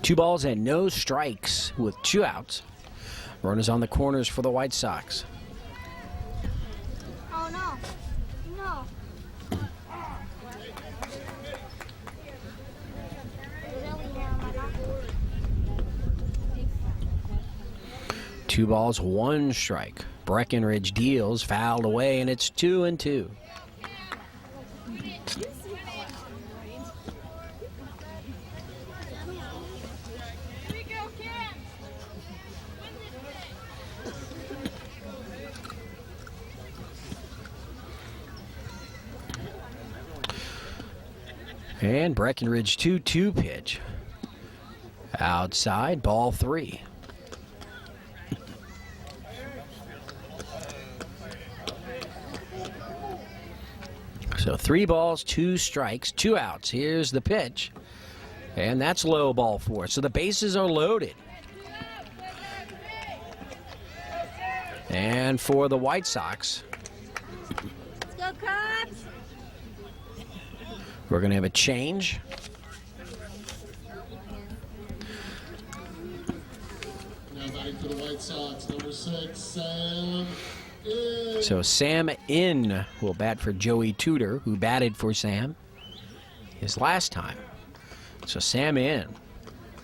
Two balls and no strikes with 2 outs. Runners on the corners for the White Sox. Oh, no. No. 2 balls, 1 strike. Breckenridge deals, fouled away, and it's 2-2. And Breckenridge 2-2 pitch. Outside, ball 3. So 3 balls, 2 strikes, 2 outs. Here's the pitch. And that's low, ball 4. So the bases are loaded. And for the White Sox, Let's go, Cubs! we're going to have a change. Now batting for the White Sox, number 6, Sam In. So Sam In will bat for Joey Tudor, who batted for Sam his last time. So Sam In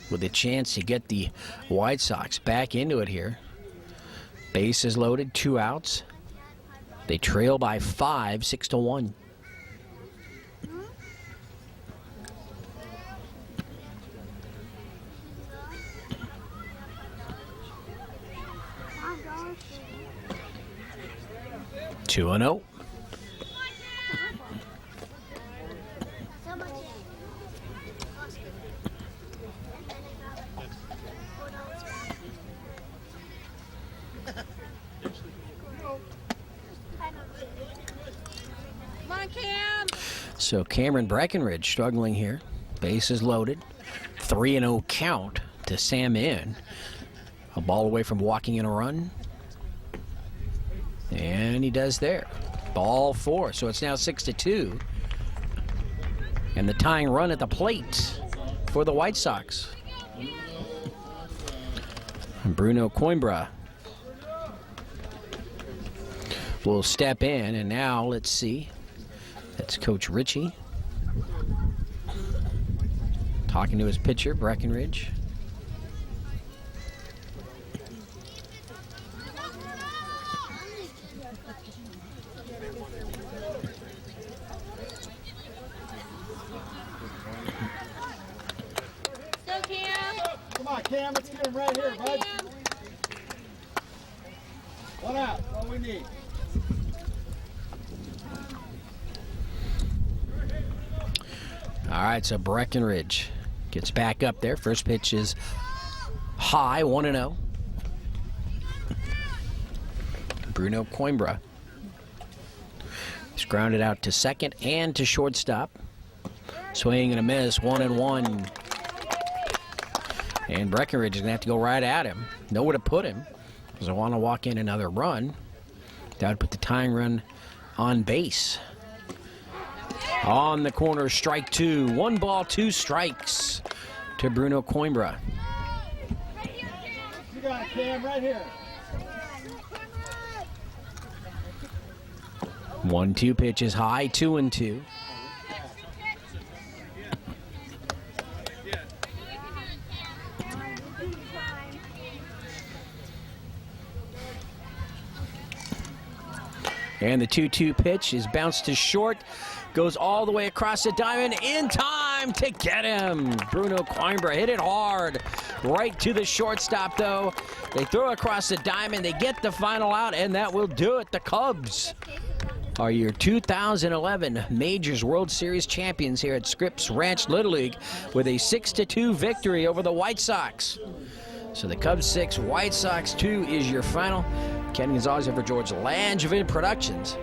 with a chance to get the White Sox back into it here. Bases loaded, 2 outs. They trail by 5, 6-1. Two and 0. Come on, Cam! So Cameron Breckenridge struggling here. Bases loaded. 3-0 count to Sam In. A ball away from walking in a run. And he does there. Ball 4. So it's now 6-2. And the tying run at the plate for the White Sox. Bruno Coimbra will step in, and now let's see. That's Coach Ritchie talking to his pitcher, Breckenridge. Go, Cam! Come on, Cam, let's get him right here, bud. Cam! 1 out, all we need. All right, so Breckenridge gets back up there. First pitch is high, 1-0. Bruno Coimbra. He's grounded out to second and to shortstop. Swing and a miss, 1-1. And Breckenridge is going to have to go right at him. Nowhere to put him, because I want to walk in another run. That would put the tying run on base. On the corner, strike 2. 1 ball, 2 strikes to Bruno Coimbra. You got it, Cam, right here. 1-2 pitch is high, 2-2. And the 2-2 pitch is bounced to short. Goes all the way across the diamond in time to get him. Bruno Coimbra hit it hard. Right to the shortstop, though. They throw across the diamond. They get the final out, and that will do it. The Cubs are your 2011 Majors World Series champions here at Scripps Ranch Little League with a 6-2 victory over the White Sox. So the Cubs 6, White Sox 2 is your final. Ken Gonzalez here for George Langevin Productions.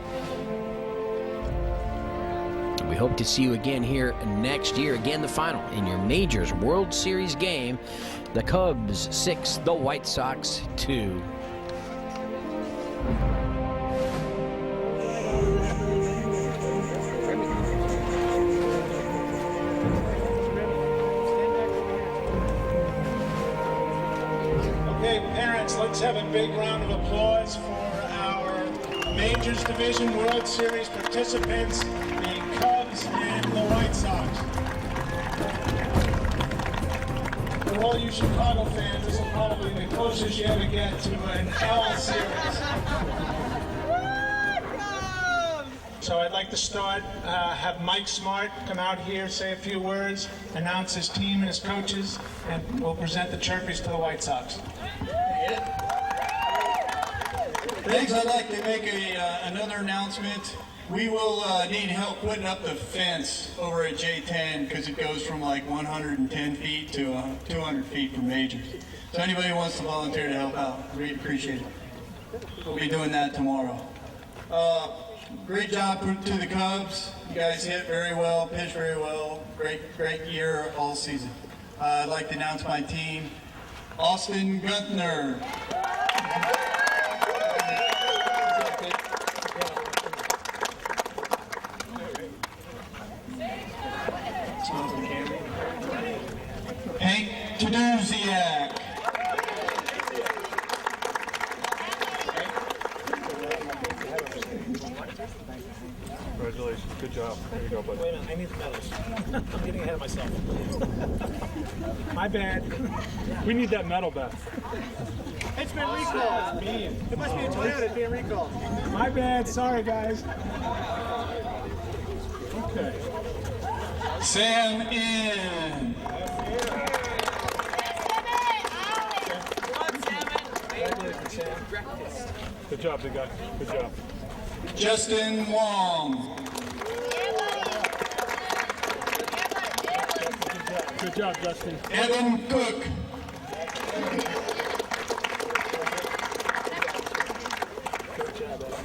We hope to see you again here next year. Again, the final in your Majors World Series game. The Cubs 6, the White Sox 2. Okay, parents, let's have a big round of applause for our Majors Division World Series participants, the Cubs and the White Sox. For all you Chicago fans, this is probably the closest you ever get to an L series. So I'd like to start, have Mike Smart come out here, say a few words, announce his team and his coaches, and we'll present the trophies to the White Sox. Thanks. I'd like to make another announcement. We will need help putting up the fence over at J10 because it goes from like 110 feet to 200 feet from Majors. So anybody who wants to volunteer to help out, we'd appreciate it. We'll be doing that tomorrow. great job to the Cubs. You guys hit very well, pitched very well. Great year all season. I'd like to announce my team. Austin Guntner. Hank Taduziak. Congratulations. Good job. There you go, buddy. Wait a minute, I need the medals. I'm getting ahead of myself. My bad. We need that medal back. It's been recalled. It must be a Toyota. It's being recalled. My bad. Sorry, guys. Okay. Sam In. Good job, big guy. Good job. Justin Wong. Good job, Justin. Evan Cook.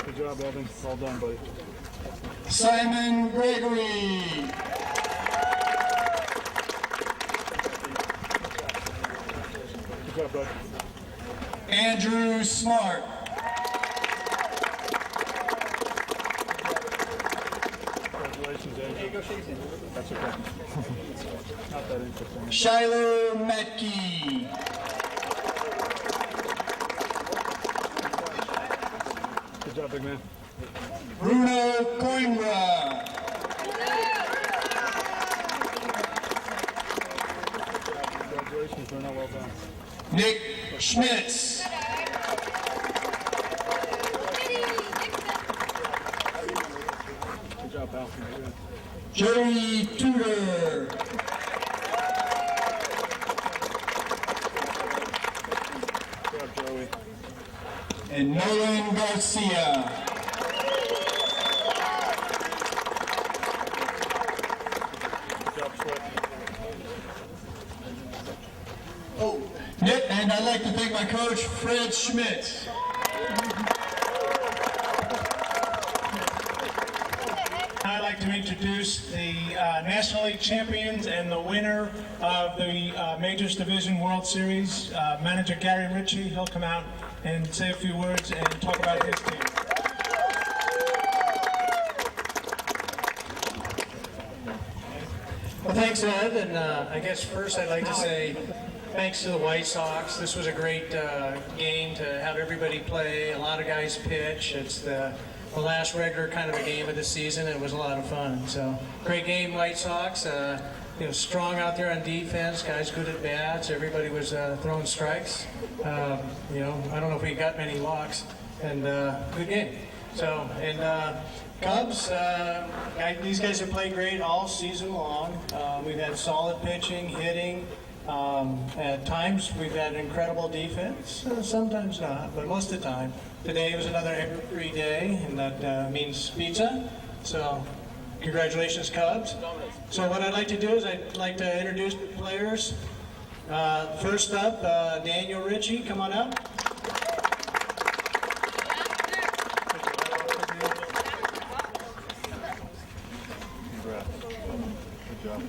Good job, Evan. Well done, buddy. Simon Gregory. Good job, bud. Andrew Smart. Congratulations, Andrew. That's okay. Not that interesting. Shiloh Metke. Good job, big man. Bruno Coimbra. Congratulations, Bruno. Well done. Nick Schmitz. Good job, pal. Good. Joey Tudor. Good job, Joey. And Nolan Garcia. Good job, Swift. Oh, and I'd like to thank my coach, Fred Schmitz. I'd like to introduce the National League champions and the winner of the Majors Division World Series, manager Gary Ritchie. He'll come out and say a few words and talk about his team. Well, thanks, Ed. And I guess first I'd like to say thanks to the White Sox. This was a great game to have everybody play. A lot of guys pitch. It's the last regular kind of a game of the season. It was a lot of fun. So great game, White Sox. Strong out there on defense. Guys good at bats. Everybody was throwing strikes. I don't know if we got many walks. And good game. So Cubs, these guys have played great all season long. We've had solid pitching, hitting. At times we've had incredible defense, sometimes not, but most of the time. Today was another every day, and that means pizza. So congratulations, Cubs. So what I'd like to do is I'd like to introduce the players. First up, Daniel Ritchie, come on up. Good job.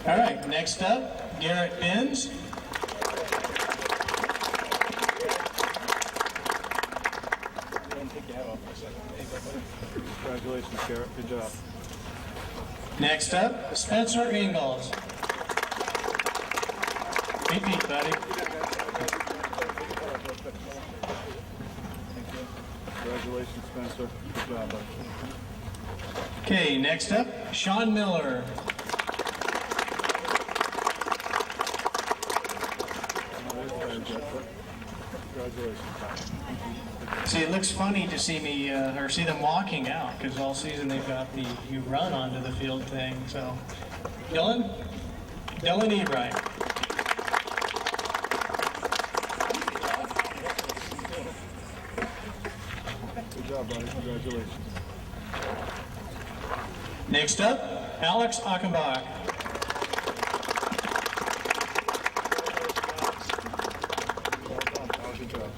All right, next up, Garrett Benz. Congratulations, Garrett. Good job. Next up, Spencer Ingalls. Repeat, buddy. Congratulations, Spencer. Good job, bud. Okay, next up, Sean Miller. Congratulations. See, it looks funny to see me or see them walking out because all season they've got the you run onto the field thing. So, Dylan Ebright. Good job, buddy. Congratulations. Next up, Alex Achenbach. Good job.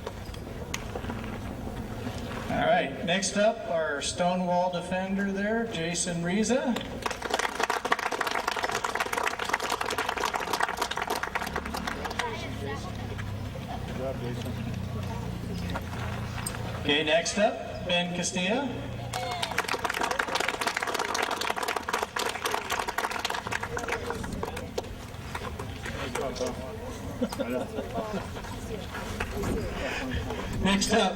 All right, next up, our Stonewall defender there, Jason Riza. Good job, Jason. Okay, next up, Ben Castilla. Good job, Tom. I know. Next up,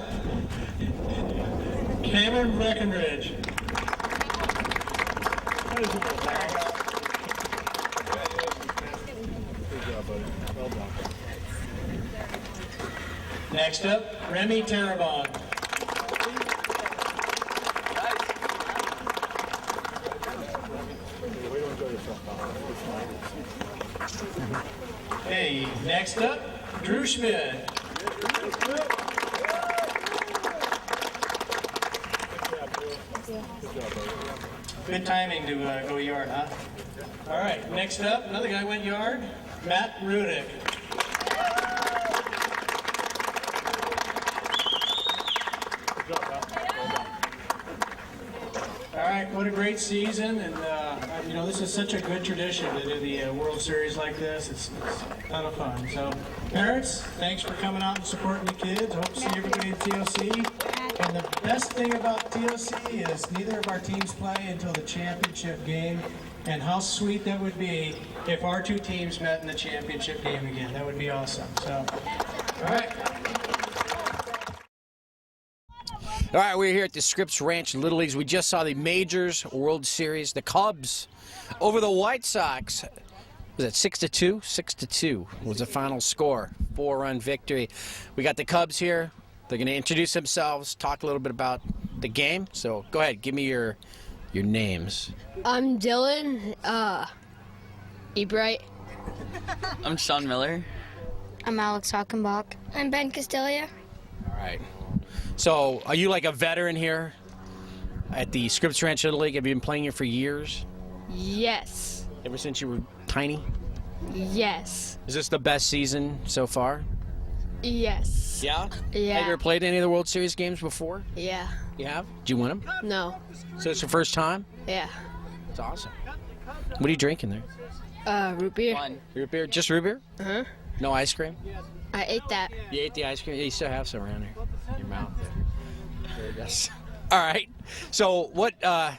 Cameron Breckenridge. Good job, buddy. Well done. Next up, Remy Terrebonne. Way to enjoy yourself, Tom. Hey, next up, Drew Schmidt. Good job, buddy. Good timing to go yard, huh? All right, next up, another guy went yard, Matt Rudick. Good job, pal. Well done. All right, what a great season, and you know, this is such a good tradition to do the World Series like this. It's a ton of fun. So, parents, thanks for coming out and supporting the kids. Hope to see everybody at TOC. And the best thing about TOC is neither of our teams play until the championship game. And how sweet that would be if our two teams met in the championship game again. That would be awesome. So, all right. All right, we're here at the Scripps Ranch Little Leagues. We just saw the Majors World Series. The Cubs over the White Sox. Was it 6-2? 6-2 was the final score. 4-run victory. We got the Cubs here. They're going to introduce themselves, talk a little bit about the game. So go ahead, give me your names. I'm Dylan Ebright. I'm Sean Miller. I'm Alex Hockenbach. I'm Ben Castilla. All right. So are you like a veteran here at the Scripps Ranch Little League? Have you been playing here for years? Yes. Ever since you were tiny? Yes. Is this the best season so far? Yes. Yeah? Yeah. Have you ever played any of the World Series games before? Yeah. You have? Did you win them? No. So it's your first time? Yeah. It's awesome. What are you drinking there? Root beer. Root beer? Just root beer? Uh-huh. No ice cream? I ate that. You ate the ice cream? Yeah, you still have some around here. In your mouth. There it goes. All right. So what, tell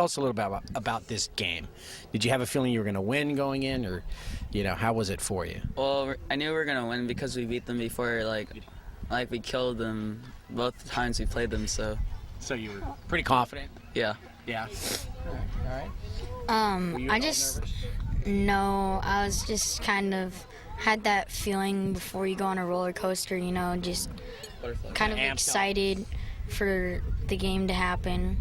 us a little bit about this game. Did you have a feeling you were going to win going in, or, you know, how was it for you? Well, I knew we were going to win because we beat them before, like we killed them both times we played them, so. So you were pretty confident? Yeah. Yeah. All right. Were you I at all just, nervous? no, I was just kind of had that feeling before you go on a roller coaster, you know, just kind of Amped up. excited for the game to happen.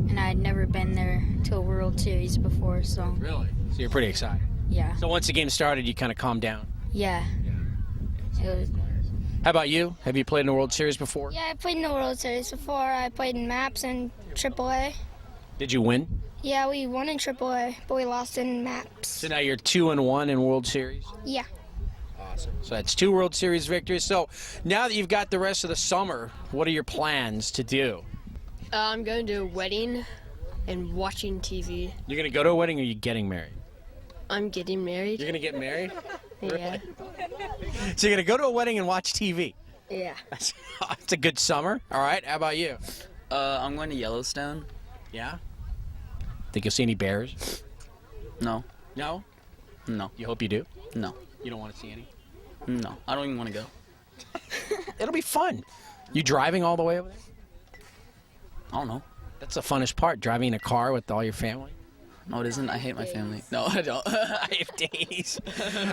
And I'd never been there to a World Series before, so. Really? So you're pretty excited? Yeah. So once the game started, you kind of calmed down? Yeah. It was, How about you? Have you played in a World Series before? Yeah, I played in the World Series before. I played in MAPS and AAA. Did you win? Yeah, we won in AAA, but we lost in MAPS. So now you're 2-1 in World Series? Yeah. Awesome. So that's 2 World Series victories. So now that you've got the rest of the summer, what are your plans to do? I'm going to a wedding and watching TV. You're going to go to a wedding, or are you getting married? I'm getting married. You're going to get married? Yeah. So you're going to go to a wedding and watch TV? Yeah. That's a good summer. All right. How about you? I'm going to Yellowstone. Yeah? Think you'll see any bears? No. No? No. You hope you do? No. You don't want to see any? No. I don't even want to go. It'll be fun. You driving all the way over there? I don't know. That's the funnest part, driving in a car with all your family. No, it isn't. I hate my family. No, I don't. I have days.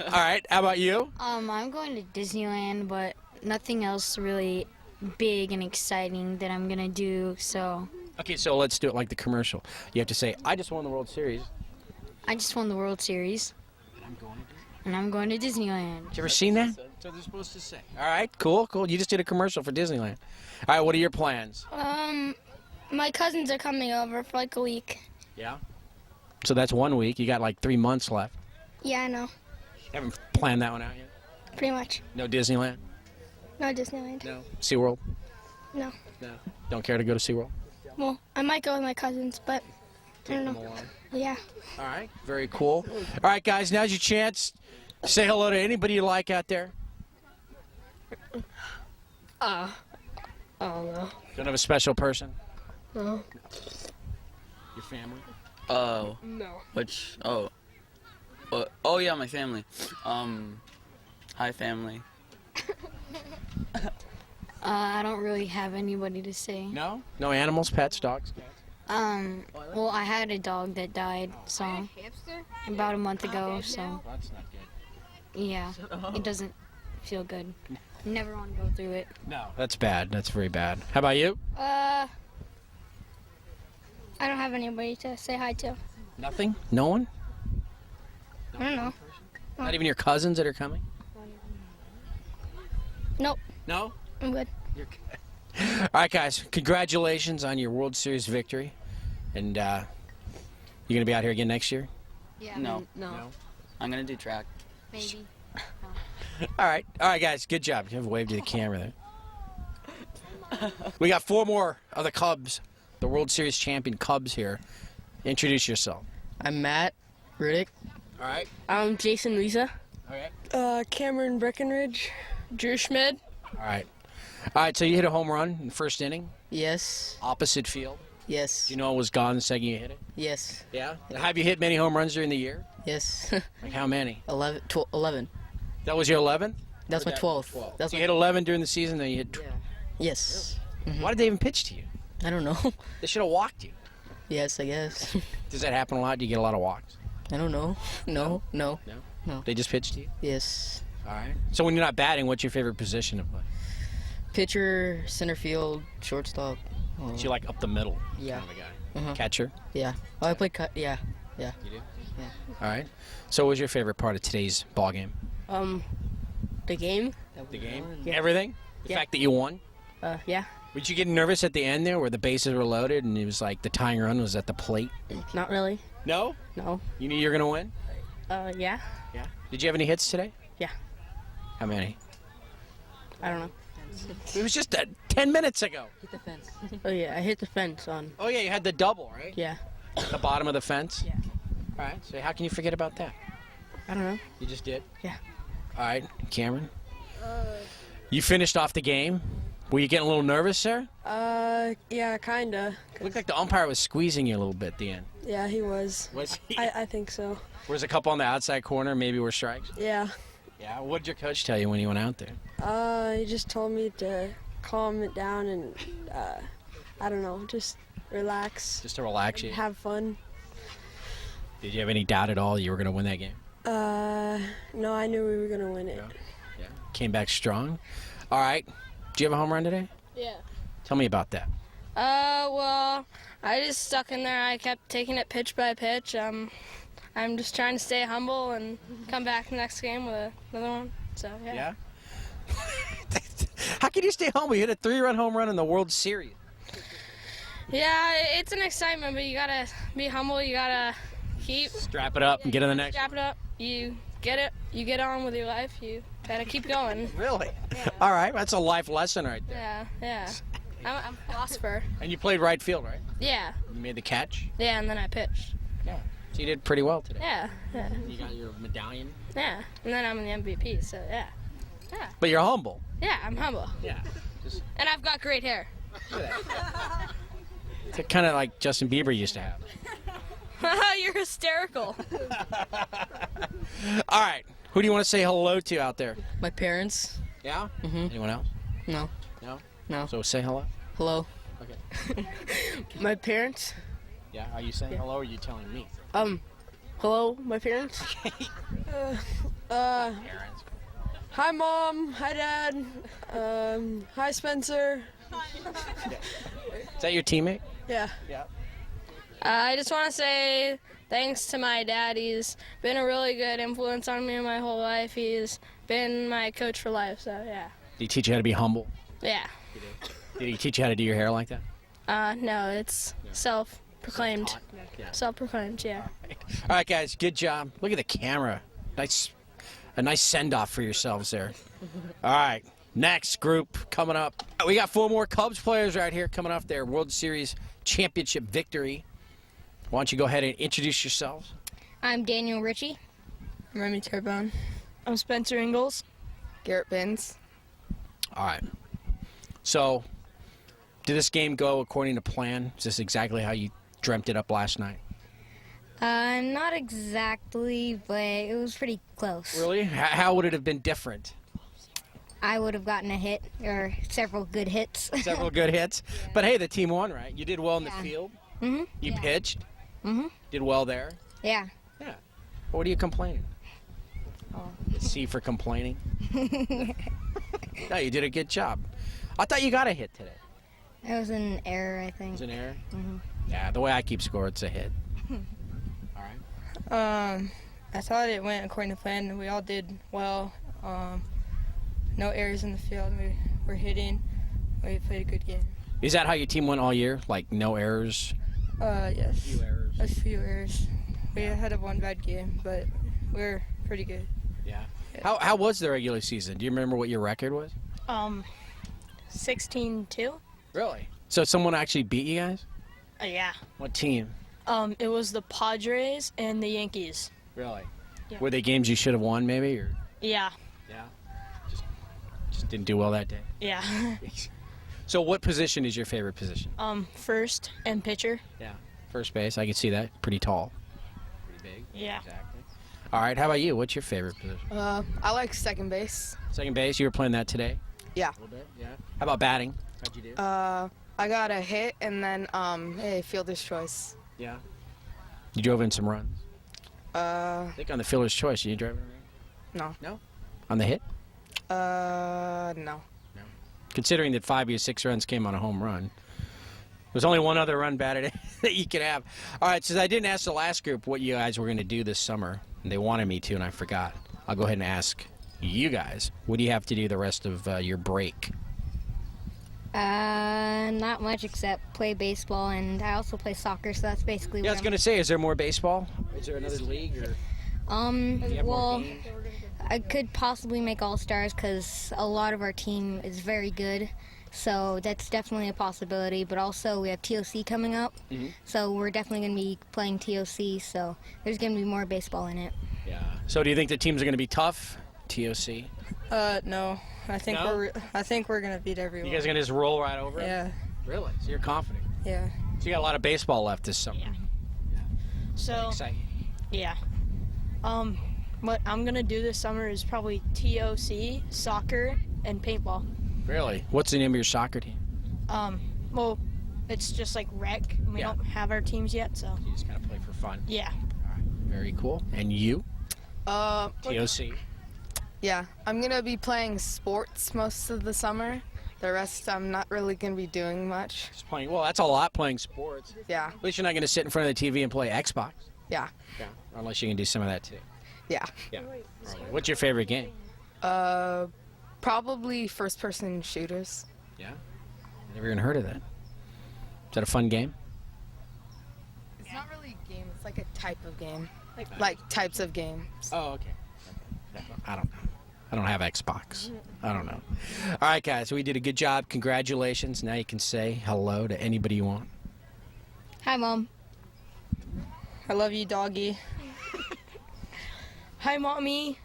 All right. How about you? I'm going to Disneyland, but nothing else really big and exciting that I'm going to do, so. Okay, so let's do it like the commercial. You have to say, I just won the World Series. I just won the World Series. And I'm going to Disneyland. You ever seen that? That's what they're supposed to say. All right, cool. You just did a commercial for Disneyland. All right, what are your plans? My cousins are coming over for like a week. Yeah? So that's 1 week. You got like 3 months left. Yeah, I know. Haven't planned that one out yet? Pretty much. No Disneyland? No Disneyland. No. SeaWorld? No. No. Don't care to go to SeaWorld? Well, I might go with my cousins, but I don't them know. along. Yeah. All right. Very cool. All right, guys. Now's your chance. Say hello to anybody you like out there. I don't know. Don't have a special person? No. Your family? Oh. No. Which? Oh. Oh yeah, my family. Hi family. I don't really have anybody to say. No? No animals, pets, dogs, cats? Well, I had a dog that died, so about a month ago, so That's not good. yeah, it doesn't feel good. Never want to go through it. No. That's bad. That's very bad. How about you? I don't have anybody to say hi to. Nothing? No one? I don't know. Not even your cousins that are coming? Nope. No? I'm good. You're good. All right, guys. Congratulations on your World Series victory. And you going to be out here again next year? Yeah. No. No. I'm gonna do track. Maybe. All right, guys. Good job. You have a wave to the camera there. We got 4 more of the Cubs, the World Series champion Cubs here. Introduce yourself. I'm Matt Riddick. All right. I'm Jason Lisa. Okay. Cameron Breckenridge. Drew Schmid. All right. All right, so you hit a home run in the first inning, Yes. opposite field. Yes. Do you know it was gone the second you hit it? Yes. Yeah. Have you hit many home runs during the year? Yes. Like how many? 11. That was your 11th? That's my 12th. That's So my you hit 11 during the season, then you hit 12. Yes. Why did they even pitch to you? I don't know. They should have walked you. Yes, I guess. Does that happen a lot? Do you get a lot of walks? I don't know. No. They just pitch to you? Yes. All right. So when you're not batting, what's your favorite position to play? Pitcher, center field, shortstop. So you like up the middle Yeah. kind of a guy. Uh-huh. Catcher? Yeah. Oh, I play cut. Yeah. You do? Yeah. All right. So what was your favorite part of today's ball game? The game. The game? Yeah. Everything? The fact that you won? Yeah. Did you get nervous at the end there where the bases were loaded and it was like the tying run was at the plate? Not really. No? No. You knew you were going to win? Yeah. Yeah. Did you have any hits today? Yeah. How many? I don't know. It was just 10 minutes ago. Hit the fence. Oh yeah, I hit the fence on. Oh, yeah, you had the double, right? Yeah. The bottom of the fence? Yeah. All right. So how can you forget about that? I don't know. You just did? Yeah. All right. Cameron? You finished off the game. Were you getting a little nervous there? Yeah, kinda. It looked like the umpire was squeezing you a little bit at the end. Yeah, he was. Was he? I think so. Was a couple on the outside corner, maybe were strikes? Yeah. Yeah. What did your coach tell you when you went out there? He just told me to calm it down and, I don't know, just relax. Just to relax you? Have fun. Did you have any doubt at all you were going to win that game? No, I knew we were gonna win it. Yeah. Came back strong. All right. Did you have a home run today? Yeah. Tell me about that. Well, I just stuck in there. I kept taking it pitch by pitch. I'm just trying to stay humble and come back next game with another one. So, yeah. Yeah? How can you stay humble? You hit a 3-run home run in the World Series. Yeah, it's an excitement, but you gotta be humble. You gotta keep. Strap it up and get in the next. Strap it up. You get it. You get on with your life. You gotta keep going. Really? All right. That's a life lesson right there. Yeah. I'm a philosopher. And you played right field, right? Yeah. You made the catch? Yeah, and then I pitched. Yeah. So you did pretty well today. Yeah. You got your medallion? Yeah. And then I'm in the MVP, so yeah. But you're humble. Yeah, I'm humble. Yeah. And I've got great hair. It's kind of like Justin Bieber used to have. You're hysterical. All right. Who do you want to say hello to out there? My parents. Yeah? Mm-hmm. Anyone else? No. No? No. So say hello. Hello. Okay. My parents. Yeah, are you saying hello or are you telling me? Hello, my parents. Parents. Hi, Mom. Hi, Dad. Hi, Spencer. Is that your teammate? Yeah. Yeah. I just want to say thanks to my dad. He's been a really good influence on me my whole life. He's been my coach for life, so yeah. Did he teach you how to be humble? Yeah. Did he teach you how to do your hair like that? No, it's self-proclaimed. Yeah. Self-proclaimed, yeah. All right, guys, good job. Look at the camera. A nice send-off for yourselves there. All right, Next group coming up. We got 4 more Cubs players right here coming off their World Series championship victory. Why don't you go ahead and introduce yourselves? I'm Daniel Ritchie. I'm Remy Turbone. I'm Spencer Ingalls. Garrett Binns. All right. So, did this game go according to plan? Is this exactly how you dreamt it up last night? Not exactly, but it was pretty close. Really? How would it have been different? I would have gotten a hit, or several good hits. Several good hits? Yeah. But hey, the team won, right? You did well in the field. Mm-hmm. You pitched. Mm-hmm. Did well there. Yeah. Yeah. What are you complaining? Oh. C for complaining? No, you did a good job. I thought you got a hit today. It was an error, I think. It was an error? Mm-hmm. Yeah, the way I keep score, it's a hit. All right. I thought it went according to plan. We all did well. No errors in the field. We were hitting. We played a good game. Is that how your team went all year? Like, no errors? Yes. A few errors. A few errors. We had one bad game, but we're pretty good. Yeah. How was the regular season? Do you remember what your record was? 16-2. Really? So someone actually beat you guys? Yeah. What team? It was the Padres and the Yankees. Really? Yeah. Were they games you should have won, maybe? Or? Yeah. Yeah. Just didn't do well that day. Yeah. So what position is your favorite position? First and pitcher. Yeah. First base. I can see that. Pretty tall. Pretty big. Yeah. Exactly. All right. How about you? What's your favorite position? I like second base. Second base. You were playing that today? Yeah. A little bit. Yeah. How about batting? How'd you do? I got a hit and then fielder's choice. Yeah. You drove in some runs. I think on the fielder's choice, you driving around? No. No? On the hit? No. Considering that 5 of your 6 runs came on a home run, there's only one other run batted that you could have. All right, since I didn't ask the last group what you guys were going to do this summer, and they wanted me to, and I forgot, I'll go ahead and ask you guys. What do you have to do the rest of your break? Not much except play baseball, and I also play soccer, so that's basically Yeah, I what was going to say, is there more baseball? Is there another league? Or? Well, I could possibly make All-Stars because a lot of our team is very good, so that's definitely a possibility. But also, we have TOC coming up, so we're definitely going to be playing TOC, so there's going to be more baseball in it. Yeah. So do you think the teams are going to be tough, TOC? No. I think we're going to beat everyone. You guys are going to just roll right over it? Yeah. Really? So you're confident? Yeah. So you got a lot of baseball left this summer? Yeah. So, exciting. Yeah. What I'm going to do this summer is probably TOC, soccer, and paintball. Really? What's the name of your soccer team? Well, it's just like rec. We don't have our teams yet, so. You just kind of play for fun? Yeah. All right. Very cool. And you? TOC? Yeah. I'm going to be playing sports most of the summer. The rest, I'm not really going to be doing much. Just playing. Well, that's a lot, playing sports. Yeah. At least you're not going to sit in front of the TV and play Xbox. Yeah. Yeah. Unless you can do some of that too. Yeah. Yeah. Right. What's your favorite game? Probably first-person shooters. Yeah. Never even heard of that. Is that a fun game? It's not really a game. It's like a type of game. Like types of games. Oh, okay. I don't know. I don't have Xbox. I don't know. All right, guys. We did a good job. Congratulations. Now you can say hello to anybody you want. Hi, Mom. I love you, doggy. Hi, Mommy.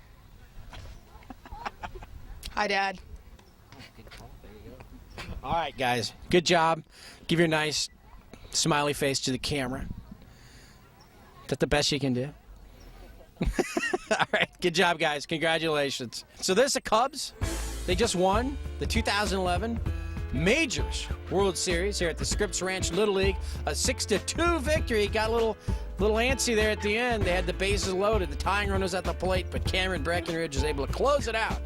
Hi, Dad. All right, guys. Good job. Give your nice smiley face to the camera. Is that the best you can do? All right. Good job, guys. Congratulations. So there's the Cubs. They just won the 2011 Majors World Series here at the Scripps Ranch Little League. A 6-2 victory. Got a little antsy there at the end. They had the bases loaded. The tying run was at the plate, but Cameron Breckenridge was able to close it out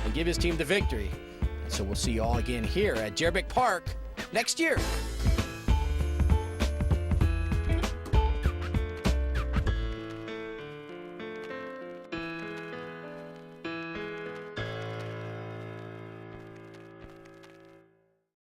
and give his team the victory. And so we'll see you all again here at Jerbeck Park next year.